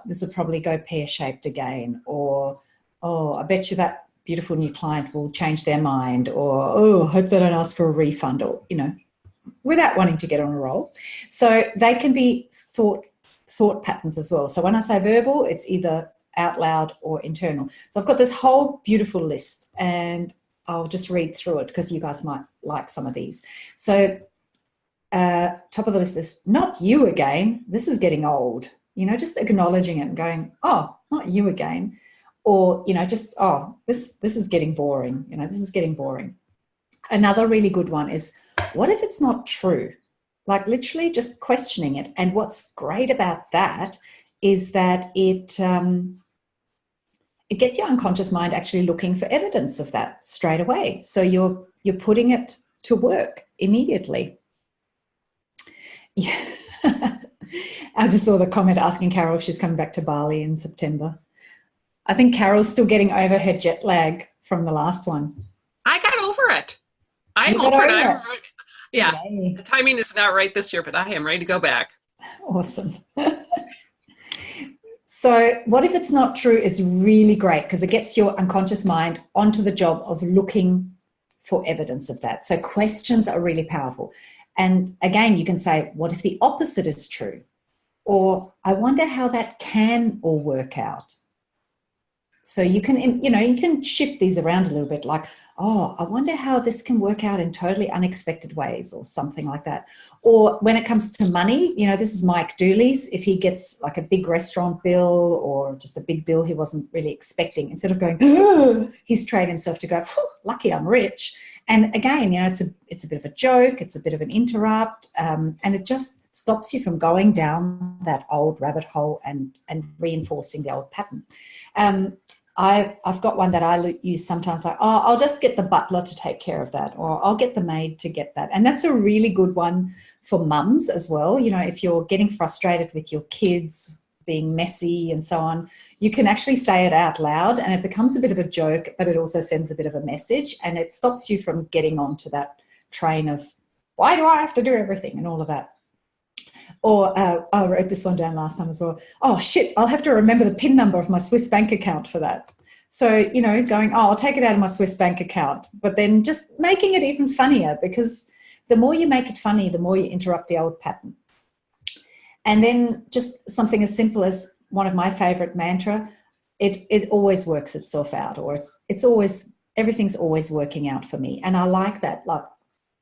this will probably go pear-shaped again, or, I bet you that beautiful new client will change their mind, or, I hope they don't ask for a refund, or, without wanting to get on a roll. So they can be thought patterns as well. So when I say verbal, it's either out loud or internal. So I've got this whole beautiful list, and I'll just read through it because you guys might like some of these. So top of the list is not you again. This is getting old. Just acknowledging it and going, oh, not you again. Or, just, oh, this is getting boring. This is getting boring. Another really good one is, what if it's not true? Like literally just questioning it. And what's great about that is that it gets your unconscious mind actually looking for evidence of that straight away. So you're putting it to work immediately. Yeah. I just saw the comment asking Carol if she's coming back to Bali in September. I think Carol's still getting over her jet lag from the last one. I got over it. I'm over it. Yeah, Yay. The timing is not right this year, but I am ready to go back. Awesome. So what if it's not true is really great because it gets your unconscious mind onto the job of looking for evidence of that. So questions are really powerful. And again, you can say, what if the opposite is true? Or I wonder how that can all work out. So you can shift these around a little bit, like, oh, I wonder how this can work out in totally unexpected ways, or something like that. Or when it comes to money, this is Mike Dooley's. If he gets like a big restaurant bill or just a big bill he wasn't really expecting, instead of going, oh, he's trained himself to go, lucky I'm rich. And again, it's a bit of a joke, it's a bit of an interrupt, and it just stops you from going down that old rabbit hole and reinforcing the old pattern. I've got one that I use sometimes, like, oh, I'll just get the butler to take care of that, or I'll get the maid to get that. And that's a really good one for mums as well. If you're getting frustrated with your kids being messy and so on, you can actually say it out loud and it becomes a bit of a joke, but it also sends a bit of a message, and it stops you from getting onto that train of, why do I have to do everything and all of that. Or I wrote this one down last time as well. Oh, shit, I'll have to remember the PIN number of my Swiss bank account for that. So, going, oh, I'll take it out of my Swiss bank account, but then just making it even funnier, because the more you make it funny, the more you interrupt the old pattern. And then just something as simple as one of my favorite mantra, it always works itself out, or it's always, everything's always working out for me. And I like that. Like,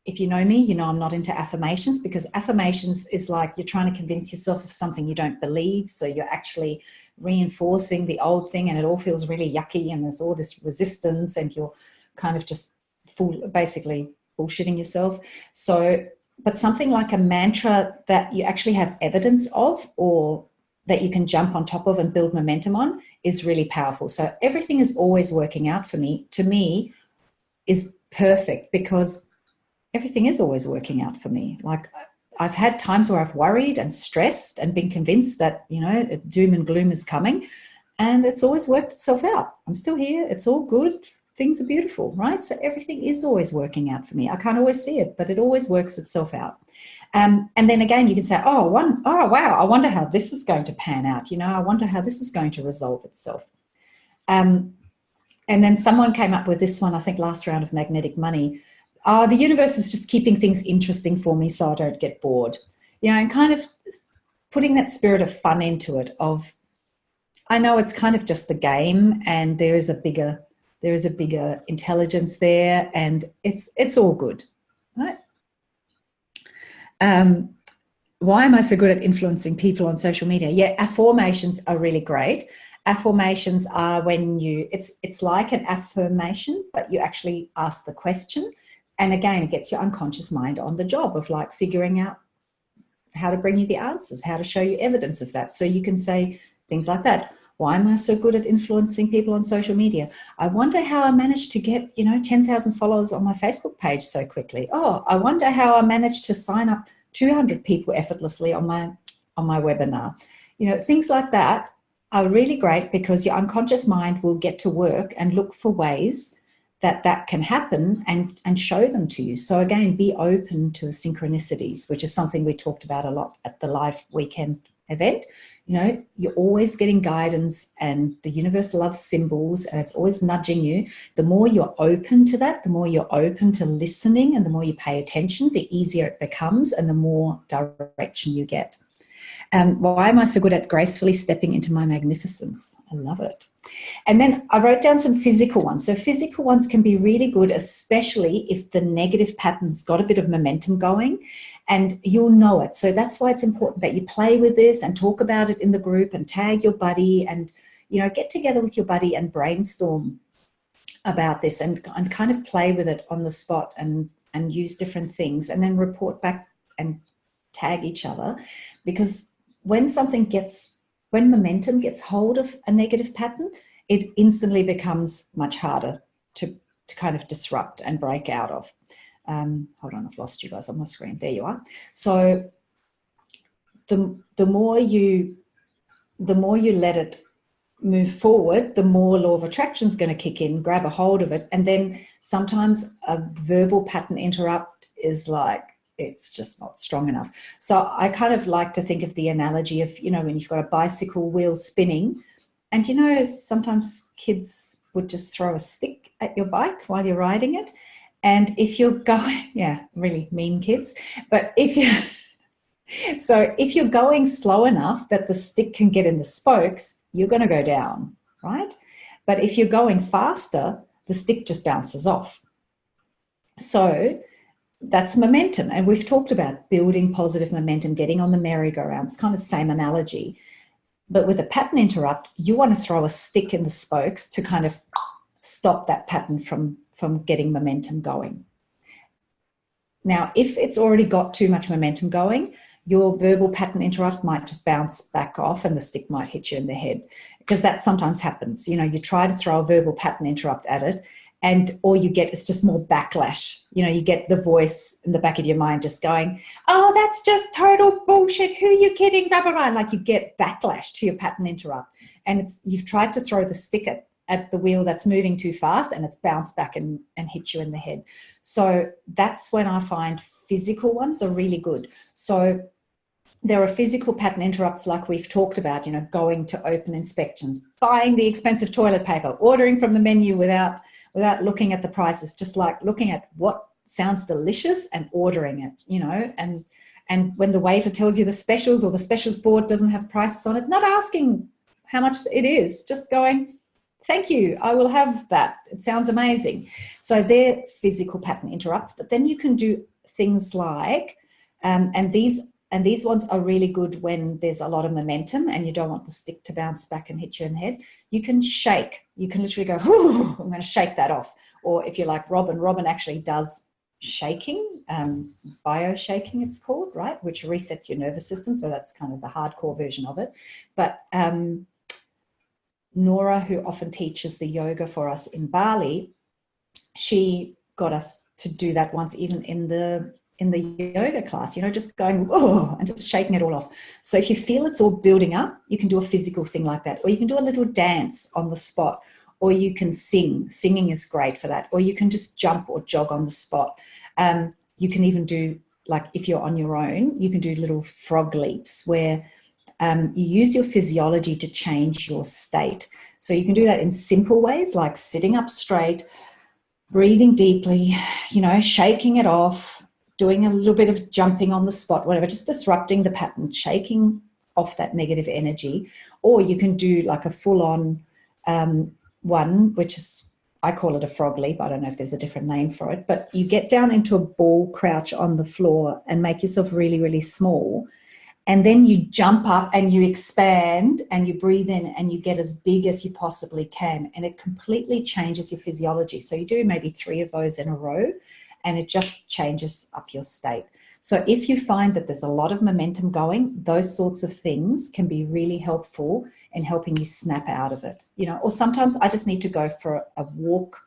if you know me, I'm not into affirmations, because affirmations is like you're trying to convince yourself of something you don't believe. So you're actually reinforcing the old thing, and it all feels really yucky, and there's all this resistance, and you're kind of just basically bullshitting yourself. So, but something like a mantra that you actually have evidence of, or that you can jump on top of and build momentum on, is really powerful. So everything is always working out for me, to me, is perfect, because everything is always working out for me. Like, I've had times where I've worried and stressed and been convinced that, doom and gloom is coming, and it's always worked itself out. I'm still here. It's all good. Things are beautiful, right? So everything is always working out for me. I can't always see it, but it always works itself out. And then again, you can say, oh, wow, I wonder how this is going to pan out. I wonder how this is going to resolve itself. And then someone came up with this one, I think last round of Magnetic Money. The universe is just keeping things interesting for me so I don't get bored. And kind of putting that spirit of fun into it, of, I know it's kind of just the game, and there is a bigger intelligence there, and it's all good, right? Why am I so good at influencing people on social media? Yeah, affirmations are really great. Affirmations are when it's like an affirmation, but you actually ask the question. And again, it gets your unconscious mind on the job of like figuring out to bring you the answers, how to show you evidence of that. So you can say things like that. Why am I so good at influencing people on social media? I wonder how I managed to get, 10,000 followers on my Facebook page so quickly. Oh, I wonder how I managed to sign up 200 people effortlessly on my webinar. Things like that are really great, because your unconscious mind will get to work and look for ways that can happen and show them to you. So again, be open to the synchronicities, which is something we talked about a lot at the live weekend event. You're always getting guidance, and the universe loves symbols, and it's always nudging you. The more you're open to that, the more you're open to listening, and the more you pay attention, the easier it becomes and the more direction you get. Why am I so good at gracefully stepping into my magnificence? I love it. And then I wrote down some physical ones. So physical ones can be really good, especially if the negative pattern's got a bit of momentum going, and you'll know it. So that's why it's important that you play with this and talk about it in the group and tag your buddy, and, get together with your buddy and brainstorm about this and kind of play with it on the spot and use different things, and then report back and tag each other. Because when momentum gets hold of a negative pattern, it instantly becomes much harder to kind of disrupt and break out of. Hold on, I've lost you guys on my screen. There you are. So the more you let it move forward, the more law of attraction is going to kick in, grab a hold of it. And then sometimes a verbal pattern interrupt is like, it's just not strong enough. So I kind of like to think of the analogy of, when you've got a bicycle wheel spinning, and sometimes kids would just throw a stick at your bike while you're riding it. And if you're going, really mean kids, but if you're going slow enough that the stick can get in the spokes, you're going to go down, right? But if you're going faster, the stick just bounces off. So that's momentum. And we've talked about building positive momentum, getting on the merry-go-round. It's kind of the same analogy. But with a pattern interrupt, you want to throw a stick in the spokes to kind of stop that pattern from getting momentum going. Now, if it's already got too much momentum going, your verbal pattern interrupt might just bounce back off and the stick might hit you in the head, because that sometimes happens. You try to throw a verbal pattern interrupt at it, and all you get is just more backlash. You get the voice in the back of your mind just going, oh, that's just total bullshit. Who are you kidding? Blah, blah, blah. Like, you get backlash to your pattern interrupt. And you've tried to throw the stick at the wheel that's moving too fast, and it's bounced back and hit you in the head. So that's when I find physical ones are really good. So there are physical pattern interrupts like we've talked about, going to open inspections, buying the expensive toilet paper, ordering from the menu without looking at the prices, just like looking at what sounds delicious and ordering it, and when the waiter tells you the specials, or the specials board doesn't have prices on it, not asking how much it is, just going, thank you, I will have that. It sounds amazing. So they're physical pattern interrupts. But then you can do things like, and these ones are really good when there's a lot of momentum and you don't want the stick to bounce back and hit you in the head. You can shake. You can literally go, whoo, I'm going to shake that off. Or if you're like Robin actually does shaking, bio-shaking it's called, right? Which resets your nervous system. So that's kind of the hardcore version of it. But Nora, who often teaches the yoga for us in Bali, she got us to do that once, even in the yoga class, just going, oh, and just shaking it all off. So if you feel it's all building up, you can do a physical thing like that, or you can do a little dance on the spot, or you can sing. Singing is great for that. Or you can just jump or jog on the spot. You can even do, like, if you're on your own, you can do little frog leaps where you use your physiology to change your state. So you can do that in simple ways, like sitting up straight, breathing deeply, shaking it off, doing a little bit of jumping on the spot, whatever, just disrupting the pattern, shaking off that negative energy. Or you can do like a full-on one, which is, I call it a frog leap. I don't know if there's a different name for it, but you get down into a ball crouch on the floor and make yourself really, really small. And then you jump up and you expand and you breathe in and you get as big as you possibly can. And it completely changes your physiology. So you do maybe 3 of those in a row, and it just changes up your state. So if you find that there's a lot of momentum going, those sorts of things can be really helpful in helping you snap out of it. You know, or sometimes I just need to go for a walk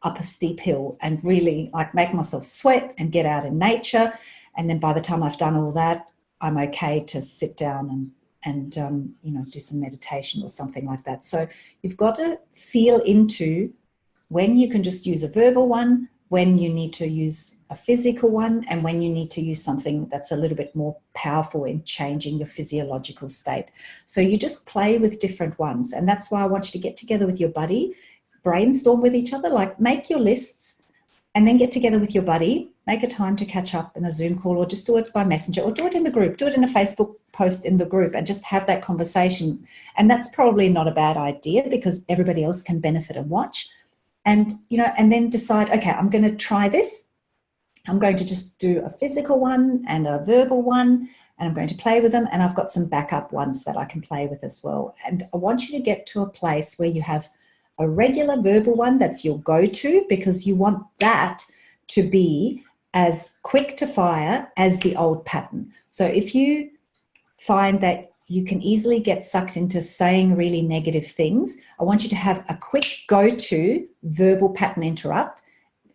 up a steep hill and really like make myself sweat and get out in nature. And then by the time I've done all that, I'm okay to sit down and you know, do some meditation or something like that. So you've got to feel into when you can just use a verbal one, when you need to use a physical one, and when you need to use something that's a little bit more powerful in changing your physiological state. So you just play with different ones. And that's why I want you to get together with your buddy, brainstorm with each other, like make your lists and then get together with your buddy, make a time to catch up in a Zoom call, or just do it by Messenger, or do it in the group, do it in a Facebook post in the group, and just have that conversation. And that's probably not a bad idea because everybody else can benefit and watch. And, you know, and then decide, okay, I'm going to try this. I'm going to just do a physical one and a verbal one, and I'm going to play with them. And I've got some backup ones that I can play with as well. And I want you to get to a place where you have a regular verbal one that's your go-to, because you want that to be as quick to fire as the old pattern. So if you find that you can easily get sucked into saying really negative things, I want you to have a quick go-to verbal pattern interrupt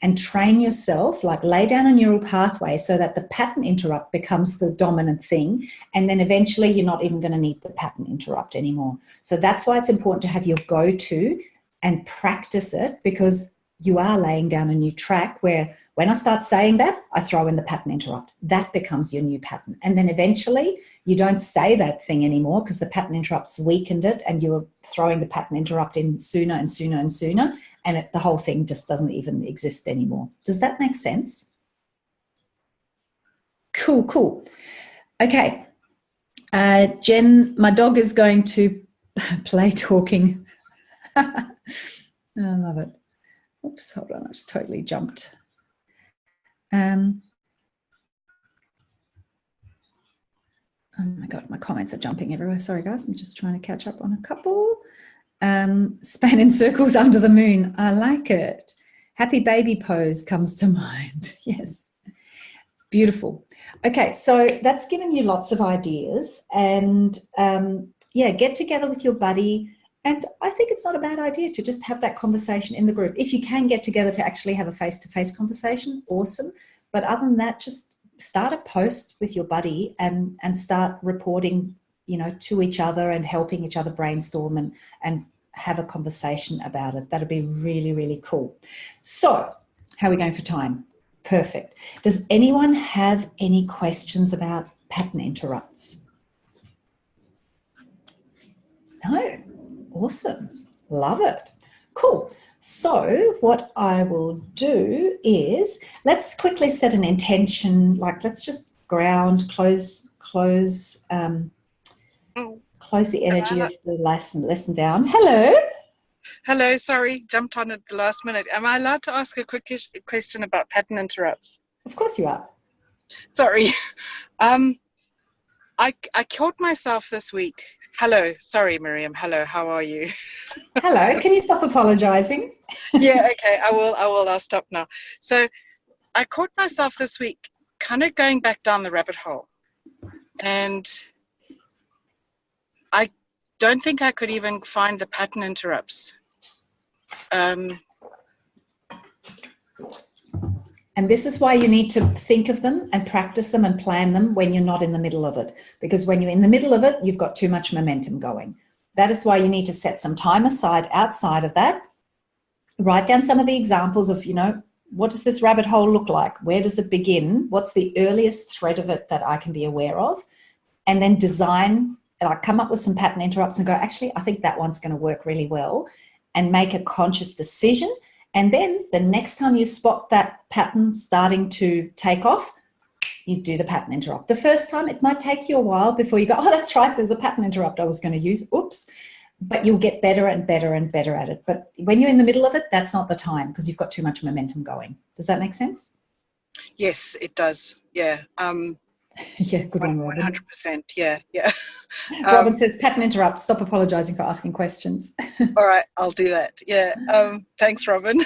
and train yourself, like lay down a neural pathway so that the pattern interrupt becomes the dominant thing. And then eventually you're not even going to need the pattern interrupt anymore. So that's why it's important to have your go-to and practice it, because you are laying down a new track where when I start saying that, I throw in the pattern interrupt. That becomes your new pattern. And then eventually you don't say that thing anymore because the pattern interrupt's weakened it, and you're throwing the pattern interrupt in sooner and sooner and sooner, and the whole thing just doesn't even exist anymore. Does that make sense? Cool, cool. Okay. Jen, my dog is going to play talking. I love it. Oops, hold on, I just totally jumped. Oh my God, my comments are jumping everywhere. Sorry, guys, I'm just trying to catch up on a couple. Span in circles under the moon. I like it. Happy baby pose comes to mind. Yes. Beautiful. Okay, so that's given you lots of ideas. And yeah, get together with your buddy. And I think it's not a bad idea to just have that conversation in the group. If you can get together to actually have a face-to-face conversation, awesome. But other than that, just start a post with your buddy and start reporting, you know, to each other and helping each other brainstorm and have a conversation about it. That'd be really, really cool. So how are we going for time? Perfect. Does anyone have any questions about pattern interrupts? No? Awesome. Love it. Cool. So what I will do is let's quickly set an intention, like let's just ground, close the energy of the lesson down. Hello. Hello, sorry, jumped on at the last minute. Am I allowed to ask a quick question about pattern interrupts? Of course you are. Sorry. I caught myself this week. Hello, sorry, Miriam. Hello, how are you? Hello, can you stop apologizing? Yeah, okay, I will. I'll stop now. So I caught myself this week kind of going back down the rabbit hole. And I don't think I could even find the pattern interrupts. And this is why you need to think of them and practice them and plan them when you're not in the middle of it. Because when you're in the middle of it, you've got too much momentum going. That is why you need to set some time aside outside of that. Write down some of the examples of, you know, what does this rabbit hole look like? Where does it begin? What's the earliest thread of it that I can be aware of? And then design, like come up with some pattern interrupts and go, actually, I think that one's going to work really well, and make a conscious decision. And then the next time you spot that pattern starting to take off, you do the pattern interrupt. The first time it might take you a while before you go, oh, that's right, there's a pattern interrupt I was going to use. Oops. But you'll get better and better and better at it. But when you're in the middle of it, that's not the time because you've got too much momentum going. Does that make sense? Yes, it does. Yeah. Yeah, good one, Robin. 100%. Yeah. Robin says, pattern interrupt. Stop apologizing for asking questions. All right, I'll do that. Yeah. Thanks, Robin.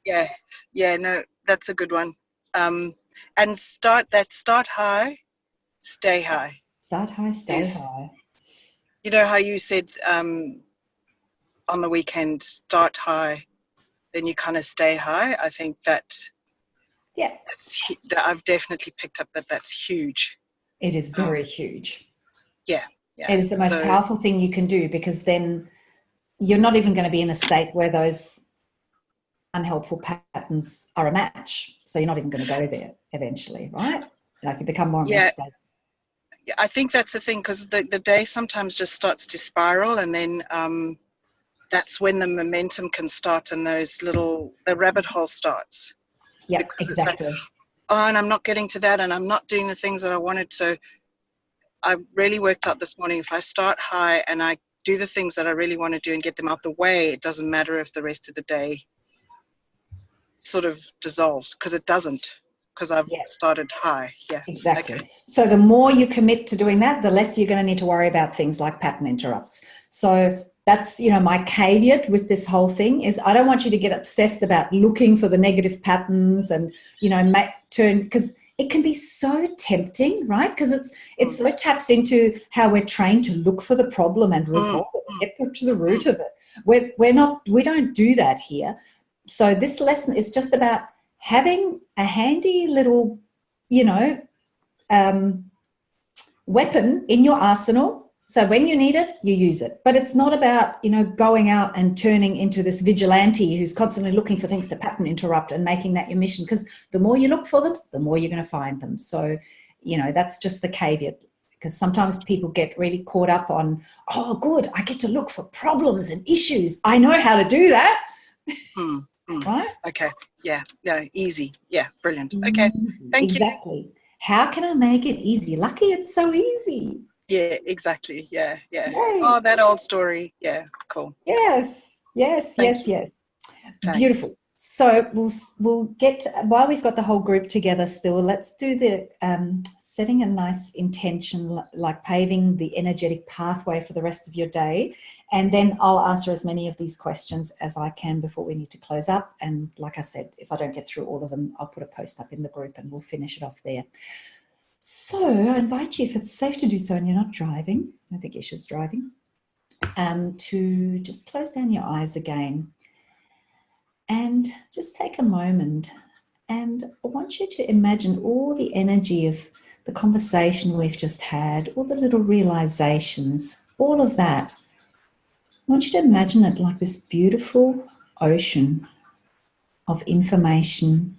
Yeah, no, that's a good one. And start high, stay high. Start high, stay Yes. high. You know how you said on the weekend, start high, then you kind of stay high. I think that I've definitely picked up that that's huge. It is very huge. Yeah. It is the most powerful thing you can do, because then you're not even going to be in a state where those unhelpful patterns are a match. So you're not even going to go there eventually, right? Like you become more and more stable. Yeah, I think that's the thing, because the day sometimes just starts to spiral, and then that's when the momentum can start, and the rabbit hole starts. Yeah, because exactly. It's like, oh, and I'm not getting to that, and I'm not doing the things that I wanted. So I really worked out this morning, if I start high and I do the things that I really want to do and get them out the way, it doesn't matter if the rest of the day sort of dissolves, because it doesn't, because I've started high. Yeah, exactly. Okay. So the more you commit to doing that, the less you're going to need to worry about things like pattern interrupts. So that's, my caveat with this whole thing is I don't want you to get obsessed about looking for the negative patterns and, because it can be so tempting, right? Because it so taps into how we're trained to look for the problem and resolve it, get to the root of it. We don't do that here. So this lesson is just about having a handy little, weapon in your arsenal. So when you need it, you use it. But it's not about, going out and turning into this vigilante who's constantly looking for things to pattern interrupt and making that your mission, because the more you look for them, the more you're going to find them. So, that's just the caveat, because sometimes people get really caught up on, oh, good, I get to look for problems and issues. I know how to do that. Right? Okay. Yeah. Easy. Yeah. Brilliant. Okay. Thank you. Exactly. How can I make it easy? Lucky it's so easy. Yeah, exactly. Yeah. Yay. Oh, that old story. Yeah, cool. Yes. Thanks. Beautiful. So we'll get, while we've got the whole group together still, let's do the setting a nice intention, like paving the energetic pathway for the rest of your day. And then I'll answer as many of these questions as I can before we need to close up. And like I said, if I don't get through all of them, I'll put a post up in the group and we'll finish it off there. So I invite you, if it's safe to do so and you're not driving, I think Isha's driving, to just close down your eyes again and just take a moment. And I want you to imagine all the energy of the conversation we've just had, all the little realizations, all of that. I want you to imagine it like this beautiful ocean of information,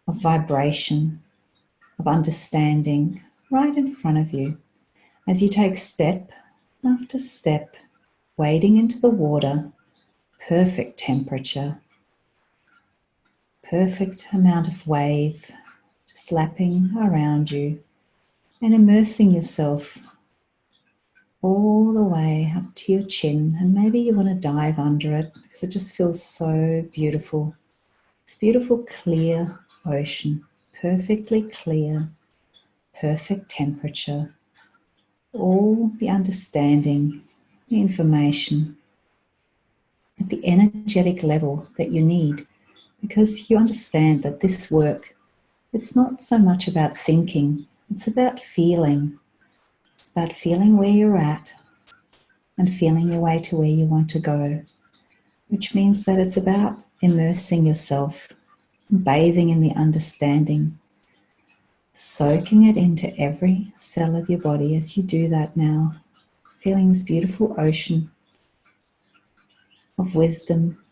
of vibration, of understanding right in front of you as you take step after step, wading into the water, perfect temperature, perfect amount of wave, just lapping around you and immersing yourself all the way up to your chin. And maybe you want to dive under it because it just feels so beautiful. This beautiful clear ocean, perfectly clear, perfect temperature, all the understanding, the information at the energetic level that you need, because you understand that this work, it's not so much about thinking, it's about feeling. It's about feeling where you're at and feeling your way to where you want to go, which means that it's about immersing yourself, bathing in the understanding, soaking it into every cell of your body as you do that now, feeling this beautiful ocean of wisdom.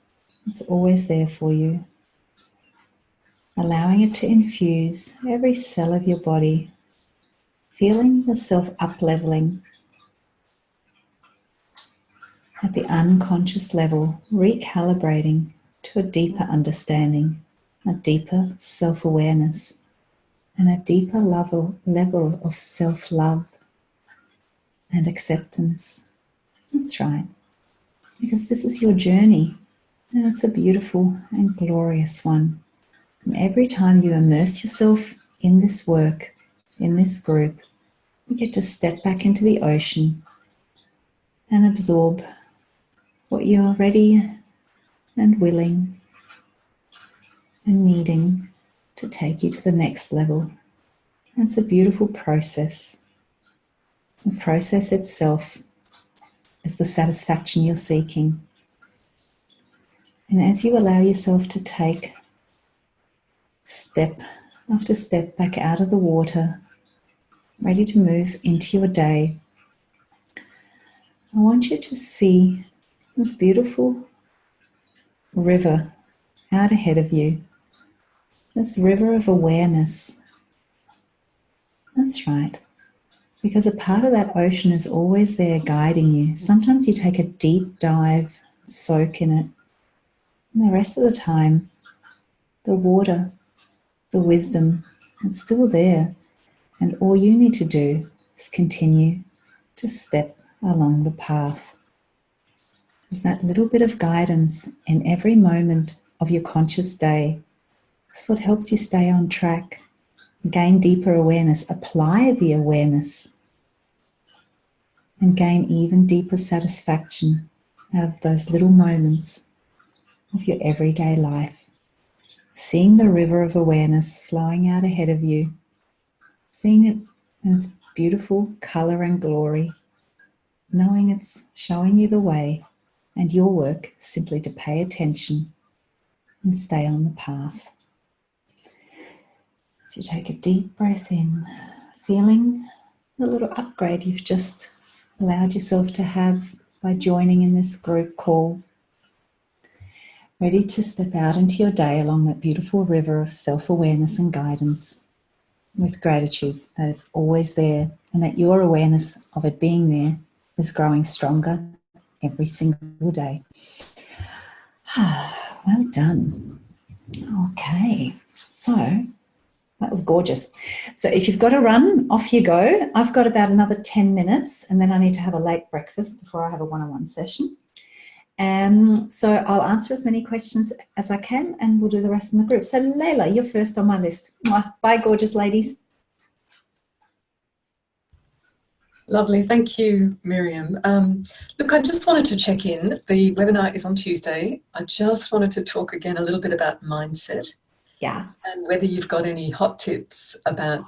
It's always there for you, allowing it to infuse every cell of your body, feeling yourself up-leveling at the unconscious level, recalibrating to a deeper understanding, a deeper self-awareness, and a deeper level of self-love and acceptance. That's right, because this is your journey, and it's a beautiful and glorious one. And every time you immerse yourself in this work, in this group, you get to step back into the ocean and absorb what you're ready and willing and needing to take you to the next level. And it's a beautiful process. The process itself is the satisfaction you're seeking. And as you allow yourself to take step after step back out of the water, ready to move into your day, I want you to see this beautiful river out ahead of you. This river of awareness. That's right. Because a part of that ocean is always there guiding you. Sometimes you take a deep dive, soak in it. And the rest of the time, the water, the wisdom, it's still there. And all you need to do is continue to step along the path. There's that little bit of guidance in every moment of your conscious day. That's what helps you stay on track, gain deeper awareness, apply the awareness, and gain even deeper satisfaction out of those little moments of your everyday life. Seeing the river of awareness flowing out ahead of you, seeing it in its beautiful color and glory, knowing it's showing you the way, and your work simply to pay attention and stay on the path. So you take a deep breath in, feeling the little upgrade you've just allowed yourself to have by joining in this group call. Ready to step out into your day along that beautiful river of self-awareness and guidance with gratitude that it's always there and that your awareness of it being there is growing stronger every single day. Well done. Okay, so that was gorgeous. So if you've got to run, off you go. I've got about another 10 minutes and then I need to have a late breakfast before I have a one-on-one session. So I'll answer as many questions as I can and we'll do the rest in the group. So Layla, you're first on my list. Bye, gorgeous ladies. Lovely. Thank you, Miriam. Look, I just wanted to check in. The webinar is on Tuesday. I just wanted to talk again a little bit about mindset. Yeah. And whether you've got any hot tips about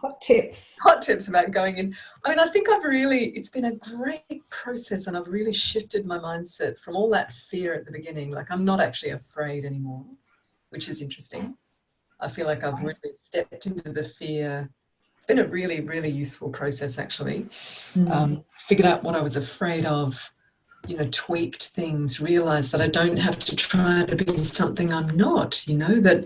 going in. I mean, I think it's been a great process and I've really shifted my mindset from all that fear at the beginning. Like I'm not actually afraid anymore, which is interesting. I feel like I've really stepped into the fear. It's been a really, really useful process actually. Figured out what I was afraid of, tweaked things, realized that I don't have to try to be something I'm not, that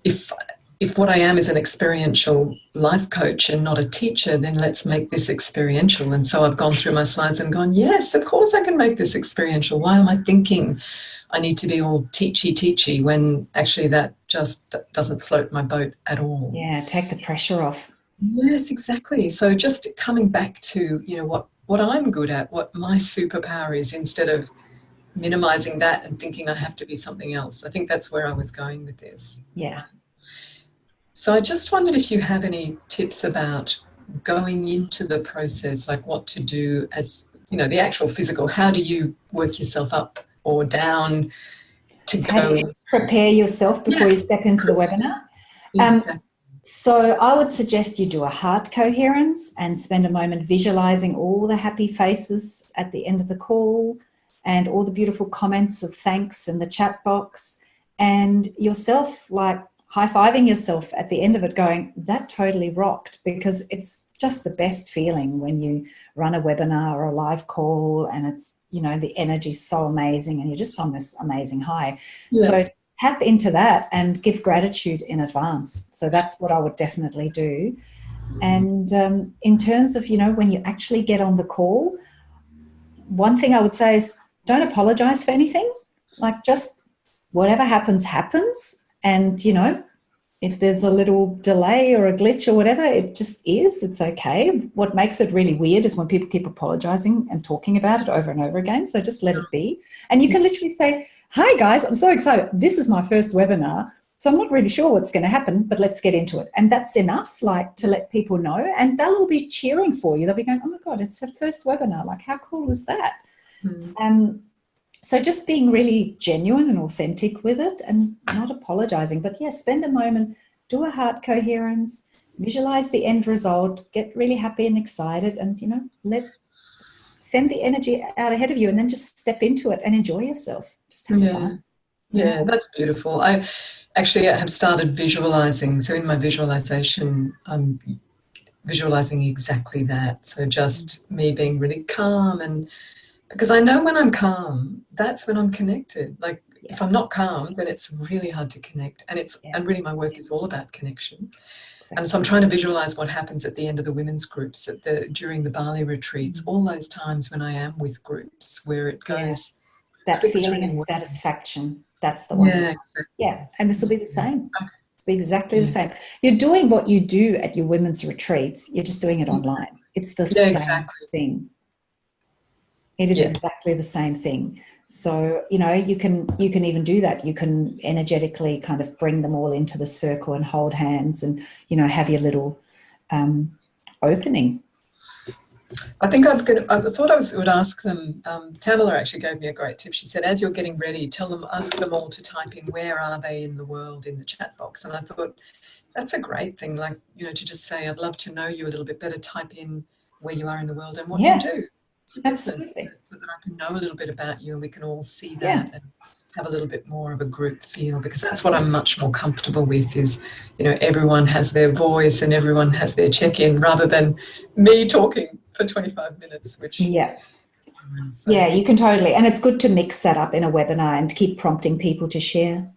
if what I am is an experiential life coach and not a teacher, then let's make this experiential. And so I've gone through my slides and gone, yes, of course I can make this experiential. Why am I thinking I need to be all teachy when actually that just doesn't float my boat at all? Yeah, take the pressure off. Yes, exactly. So just coming back to, what I'm good at, what my superpower is, instead of minimizing that and thinking I have to be something else. I think that's where I was going with this. Yeah. So I just wondered if you have any tips about going into the process, like what to do as, the actual physical. How do you work yourself up or down to go? How do you prepare yourself before you step into the webinar? Exactly. So I would suggest you do a heart coherence and spend a moment visualizing all the happy faces at the end of the call and all the beautiful comments of thanks in the chat box, and yourself like high-fiving yourself at the end of it going, that totally rocked, because it's just the best feeling when you run a webinar or a live call and it's, the energy's so amazing and you're just on this amazing high. Yes. So tap into that and give gratitude in advance. So that's what I would definitely do. And in terms of, when you actually get on the call, one thing I would say is don't apologize for anything. Like just whatever happens, happens. And, if there's a little delay or a glitch or whatever, it just is. It's okay. What makes it really weird is when people keep apologizing and talking about it over and over again. So just let it be. And you can literally say, hi guys, I'm so excited. This is my first webinar. So I'm not really sure what's going to happen, but let's get into it. And that's enough, like, to let people know. And they'll all be cheering for you. They'll be going, oh my God, it's her first webinar. Like, how cool is that? So just being really genuine and authentic with it and not apologizing. But yeah, spend a moment do a heart coherence, visualize the end result, get really happy and excited, and, you know, send the energy out ahead of you, and then just step into it and enjoy yourself. Just have fun. Yeah, that's beautiful. I have started visualizing. So in my visualization, I'm visualizing exactly that. So just me being really calm, and because I know when I'm calm, that's when I'm connected. Like if I'm not calm, then it's really hard to connect. And and really my work is all about connection. Exactly. And so I'm trying to visualize what happens at the end of the women's groups, during the Bali retreats, all those times when I am with groups where it goes. That feeling of satisfaction. That's the one. Yeah, exactly. Yeah, and this will be the same. It'll be exactly the same. You're doing what you do at your women's retreats. You're just doing it online. It's the same thing. It is exactly the same thing. So, you know, you can even do that. You can energetically kind of bring them all into the circle and hold hands and, you know, have your little opening. I think I thought I would ask them. Tamala actually gave me a great tip. She said, as you're getting ready, ask them all to type in where are they in the world in the chat box. And I thought that's a great thing. Like, you know, to just say, I'd love to know you a little bit better. Type in where you are in the world and what you do. Absolutely. So that I can know a little bit about you and we can all see that and have a little bit more of a group feel, because that's what I'm much more comfortable with is, you know, everyone has their voice and everyone has their check-in rather than me talking for 25 minutes, which... Yeah, you can totally. And it's good to mix that up in a webinar and keep prompting people to share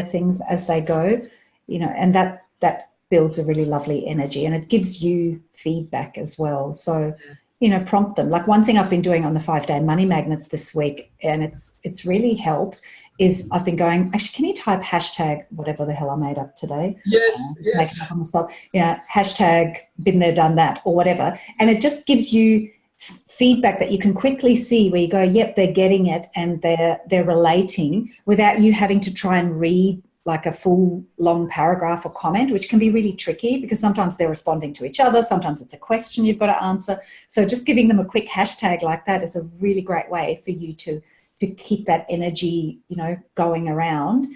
things as they go, you know, and that builds a really lovely energy and it gives you feedback as well. So, you know, prompt them. Like one thing I've been doing on the 5-day money magnets this week, and it's really helped, is I've been going, actually, can you type hashtag whatever the hell I made up today? Yes. Make it up on the spot. You know, hashtag been there, done that, or whatever. And it just gives you feedback that you can quickly see where you go, yep, they're getting it and they're relating without you having to try and read like a full long paragraph or comment, which can be really tricky because sometimes they're responding to each other. Sometimes it's a question you've got to answer. So just giving them a quick hashtag like that is a really great way for you to keep that energy, you know, going around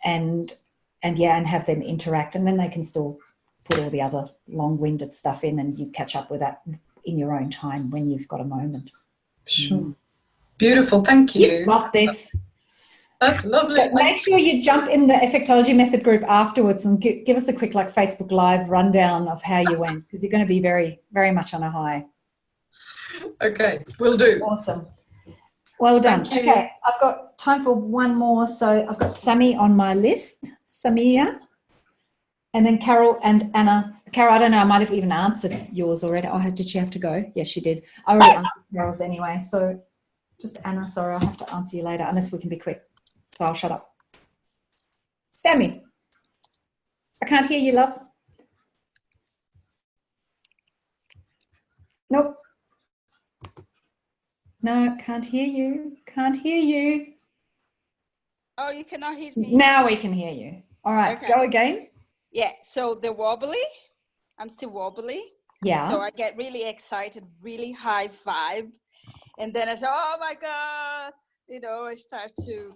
and have them interact. And then they can still put all the other long-winded stuff in and you catch up with that in your own time when you've got a moment. Sure. Beautiful. Thank you. You've got this. That's lovely. But make sure you jump in the Effectology Method group afterwards and give us a quick like Facebook Live rundown of how you went, because you're going to be very, very much on a high. Okay, will do. Awesome. Well done. Thank you. Okay, I've got time for one more. So I've got Sammy on my list, Samia, and then Carol and Anna. Carol, I don't know, I might have even answered yours already. Oh, did she have to go? Yes, she did. I already answered Carol's anyway. So just Anna, sorry, I'll have to answer you later unless we can be quick. So I'll shut up. Sammy, I can't hear you, love. Nope. No, can't hear you. Can't hear you. Oh, you cannot hear me? Now we can hear you. All right, okay. Go again. Yeah, so the wobbly, I'm still wobbly. Yeah. So I get really excited, really high vibe. And then I say, oh my God, you know, I start to,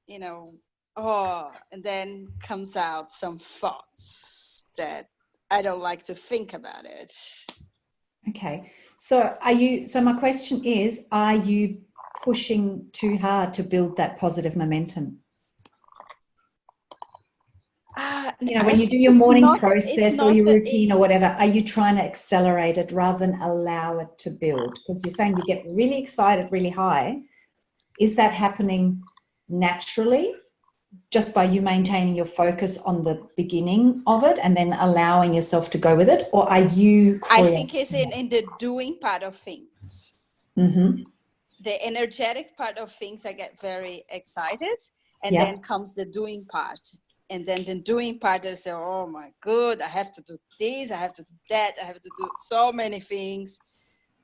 you know, and then comes out some thoughts that I don't like to think about it. Okay. So my question is, are you pushing too hard to build that positive momentum? You know, when you do your morning process or your routine or whatever, are you trying to accelerate it rather than allow it to build? Because you're saying you get really excited, really high. Is that happening naturally just by you maintaining your focus on the beginning of it and then allowing yourself to go with it? Or are you I think it's in the doing part of things. Mm-hmm. The energetic part of things, I get very excited. And then comes the doing part. And then the doing part, I say, oh my God, I have to do this, I have to do that, I have to do so many things.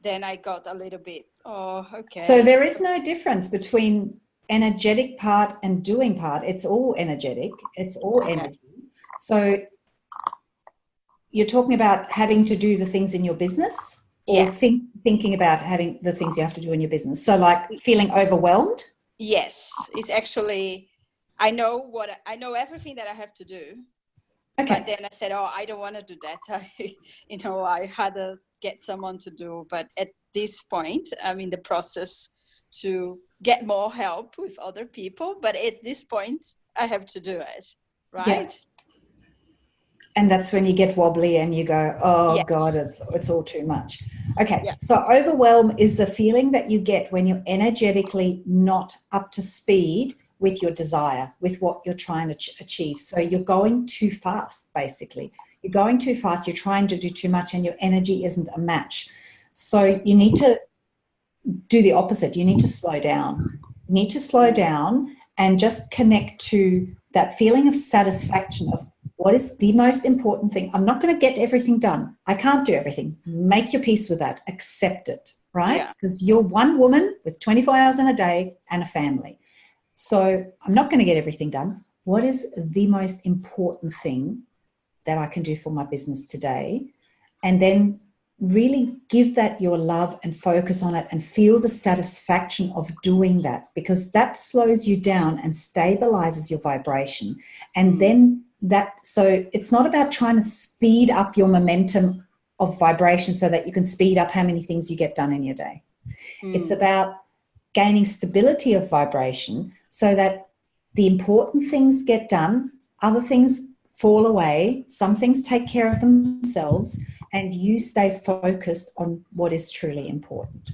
Then I got a little bit, okay. So there is no difference between energetic part and doing part. It's all energetic. It's all energy. So you're talking about having to do the things in your business or thinking about having the things you have to do in your business. So like feeling overwhelmed? Yes, it's actually I know everything that I have to do. Okay. But then I said, oh, I don't want to do that. I had to get someone to do. But at this point, I'm in the process to get more help with other people. But at this point, I have to do it, right? Yeah. And that's when you get wobbly and you go, oh, yes. God, it's all too much. Okay, yeah. So overwhelm is the feeling that you get when you're energetically not up to speed with your desire, with what you're trying to achieve. So you're going too fast, basically. You're going too fast, you're trying to do too much, and your energy isn't a match. So you need to do the opposite. You need to slow down. You need to slow down and just connect to that feeling of satisfaction of what is the most important thing. I'm not going to get everything done. I can't do everything. Make your peace with that. Accept it, right? Because you're one woman with 24 hours in a day and a family. So I'm not going to get everything done. What is the most important thing that I can do for my business today? And then really give that your love and focus on it and feel the satisfaction of doing that, because that slows you down and stabilizes your vibration. And then so it's not about trying to speed up your momentum of vibration so that you can speed up how many things you get done in your day. It's about gaining stability of vibration so that the important things get done, other things fall away, some things take care of themselves, and you stay focused on what is truly important.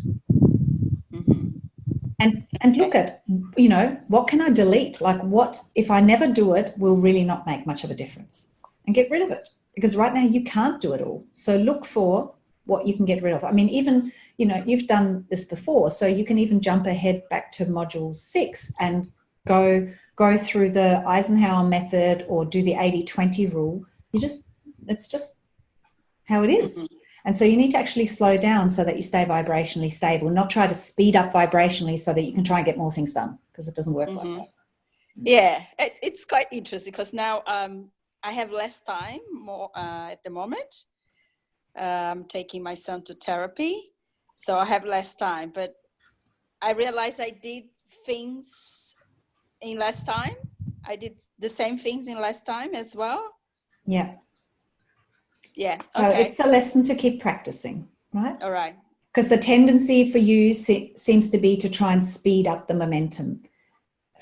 And look at, what can I delete? Like, what, if I never do it, will really not make much of a difference, and get rid of it, because right now you can't do it all. So look for what you can get rid of. I mean, even, you've done this before, so you can even jump ahead back to module 6 and go through the Eisenhower method or do the 80-20 rule. It's just how it is. And so you need to actually slow down so that you stay vibrationally stable, not try to speed up vibrationally so that you can try and get more things done, because it doesn't work like that. Yeah, it's quite interesting because now I have less time at the moment. I'm taking my son to therapy, so I have less time. But I realized I did things in less time. I did the same things in less time as well. Yeah. Yeah. So it's a lesson to keep practicing, right? All right. Because the tendency for you seems to be to try and speed up the momentum,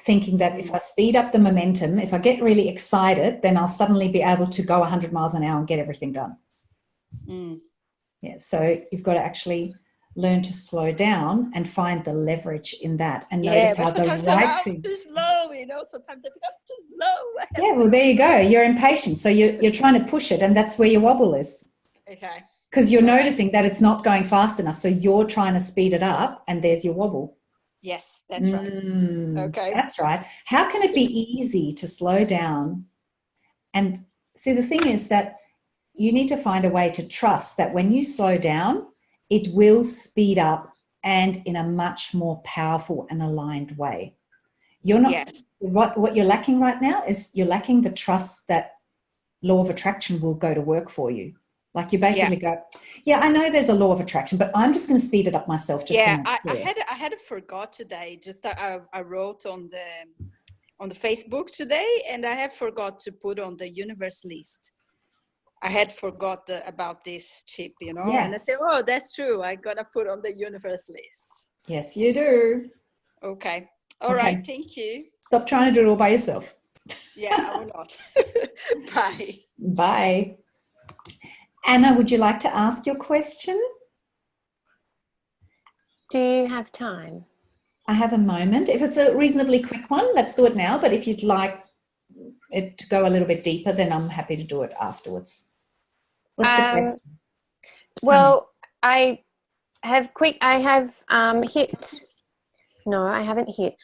thinking that if I speed up the momentum, if I get really excited, then I'll suddenly be able to go 100 miles an hour and get everything done. Yeah. So you've got to actually learn to slow down and find the leverage in that, and notice how the right thing. Too slow, sometimes I think I'm too slow. Yeah, well, there you go. You're impatient. So you're trying to push it, and that's where your wobble is. Okay. Because you're noticing that it's not going fast enough. So you're trying to speed it up, and there's your wobble. Yes, that's right. Okay. That's right. How can it be easy to slow down? And see, the thing is that you need to find a way to trust that when you slow down, it will speed up and in a much more powerful and aligned way. You're not, what you're lacking right now is you're lacking the trust that law of attraction will go to work for you. Like you basically go, I know there's a law of attraction, but I'm just going to speed it up myself. I had forgot today. Just I wrote on the Facebook today, and I have forgot to put on the universe list. I had forgot about this chip, and I said, oh, that's true. I got to put on the universe list. Yes, you do. Okay. All right. Thank you. Stop trying to do it all by yourself. Yeah, I will not. Bye. Bye. Anna, would you like to ask your question? Do you have time? I have a moment. If it's a reasonably quick one, let's do it now. But if you'd like it to go a little bit deeper, then I'm happy to do it afterwards. What's the question? Well, I have hit. No, I haven't hit.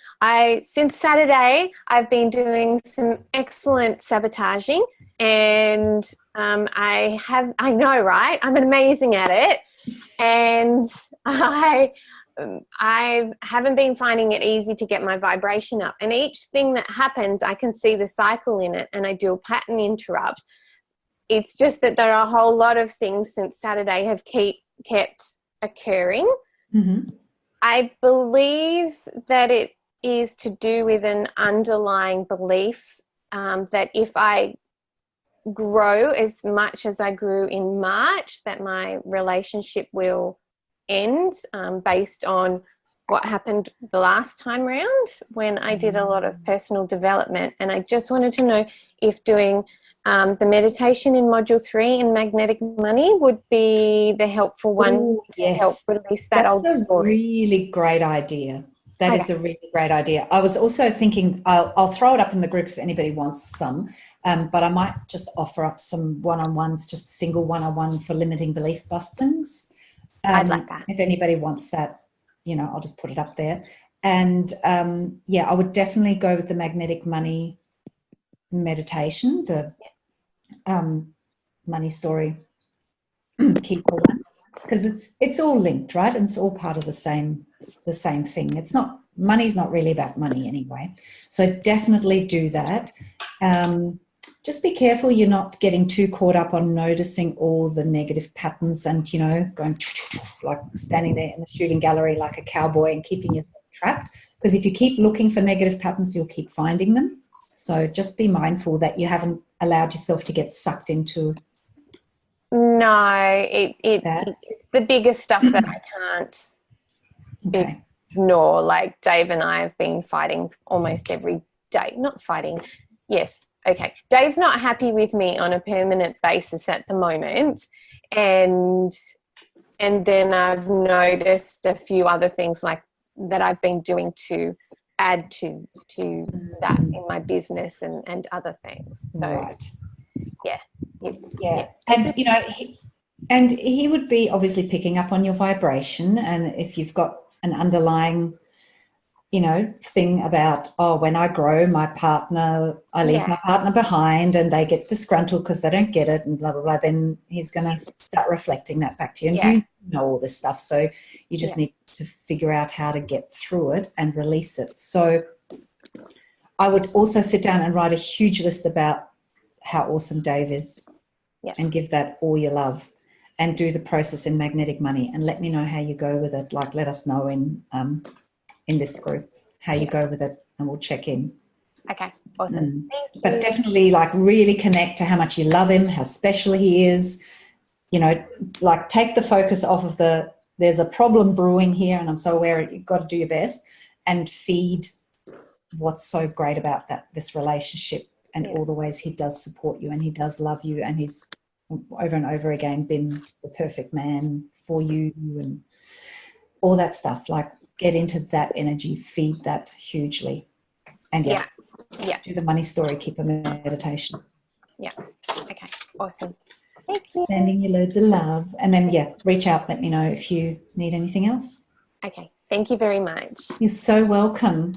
Since Saturday, I've been doing some excellent sabotaging, and I know, right? I'm amazing at it, and I haven't been finding it easy to get my vibration up. And each thing that happens, I can see the cycle in it, and I do a pattern interrupt. It's just that there are a whole lot of things since Saturday have kept occurring. Mm-hmm. I believe that is to do with an underlying belief that if I grow as much as I grew in March, that my relationship will end, based on what happened the last time round when I did a lot of personal development. And I just wanted to know if doing the meditation in module 3 in magnetic money would be the helpful one to help release that old story. That's a really great idea. That is a really great idea. I was also thinking, I'll throw it up in the group if anybody wants some, but I might just offer up some one-on-ones, just a single one-on-one for limiting belief bustings. I'd like that. If anybody wants that, you know, I'll just put it up there. And yeah, I would definitely go with the magnetic money meditation, the money story keeper one, because it's all linked, right? And it's all part of the same thing. It's not, money's not really about money anyway. So definitely do that. Just be careful you're not getting too caught up on noticing all the negative patterns and, you know, going like standing there in the shooting gallery like a cowboy and keeping yourself trapped. Because if you keep looking for negative patterns, you'll keep finding them. So just be mindful that you haven't allowed yourself to get sucked into. No, it's the biggest stuff that I can't ignore. Like Dave and I have been fighting almost every day. Not fighting, yes. Okay, Dave's not happy with me on a permanent basis at the moment, and then I've noticed a few other things like that I've been doing to add to that in my business and other things. So, right. Yeah. And you know, he would be obviously picking up on your vibration, and if you've got an underlying, you know, thing about, oh, when I grow, my partner, I leave my partner behind and they get disgruntled because they don't get it and blah, blah, blah, then he's going to start reflecting that back to you. And you know all this stuff. So you just need to figure out how to get through it and release it. So I would also sit down and write a huge list about how awesome Dave is and give that all your love and do the process in magnetic money and let me know how you go with it. Like, let us know in this group how you go with it and we'll check in. Okay, awesome. Thank you. But definitely like really connect to how much you love him, how special he is, you know, like take the focus off of there's a problem brewing here and I'm so aware you've got to do your best, and feed what's so great about this relationship and all the ways he does support you and he does love you and he's over and over again been the perfect man for you and all that stuff. Like, get into that energy, feed that hugely. And do the money story, keep a meditation. Yeah. Okay. Awesome. Thank you. Sending you loads of love. And then, reach out, let me know if you need anything else. Okay. Thank you very much. You're so welcome.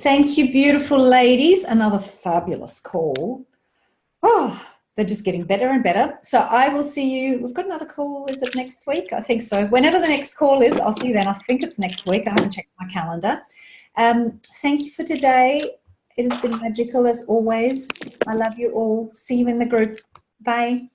Thank you, beautiful ladies. Another fabulous call. Oh, they're just getting better and better. So I will see you. We've got another call. Is it next week? I think so. Whenever the next call is, I'll see you then. I think it's next week. I haven't checked my calendar. Thank you for today. It has been magical as always. I love you all. See you in the group. Bye.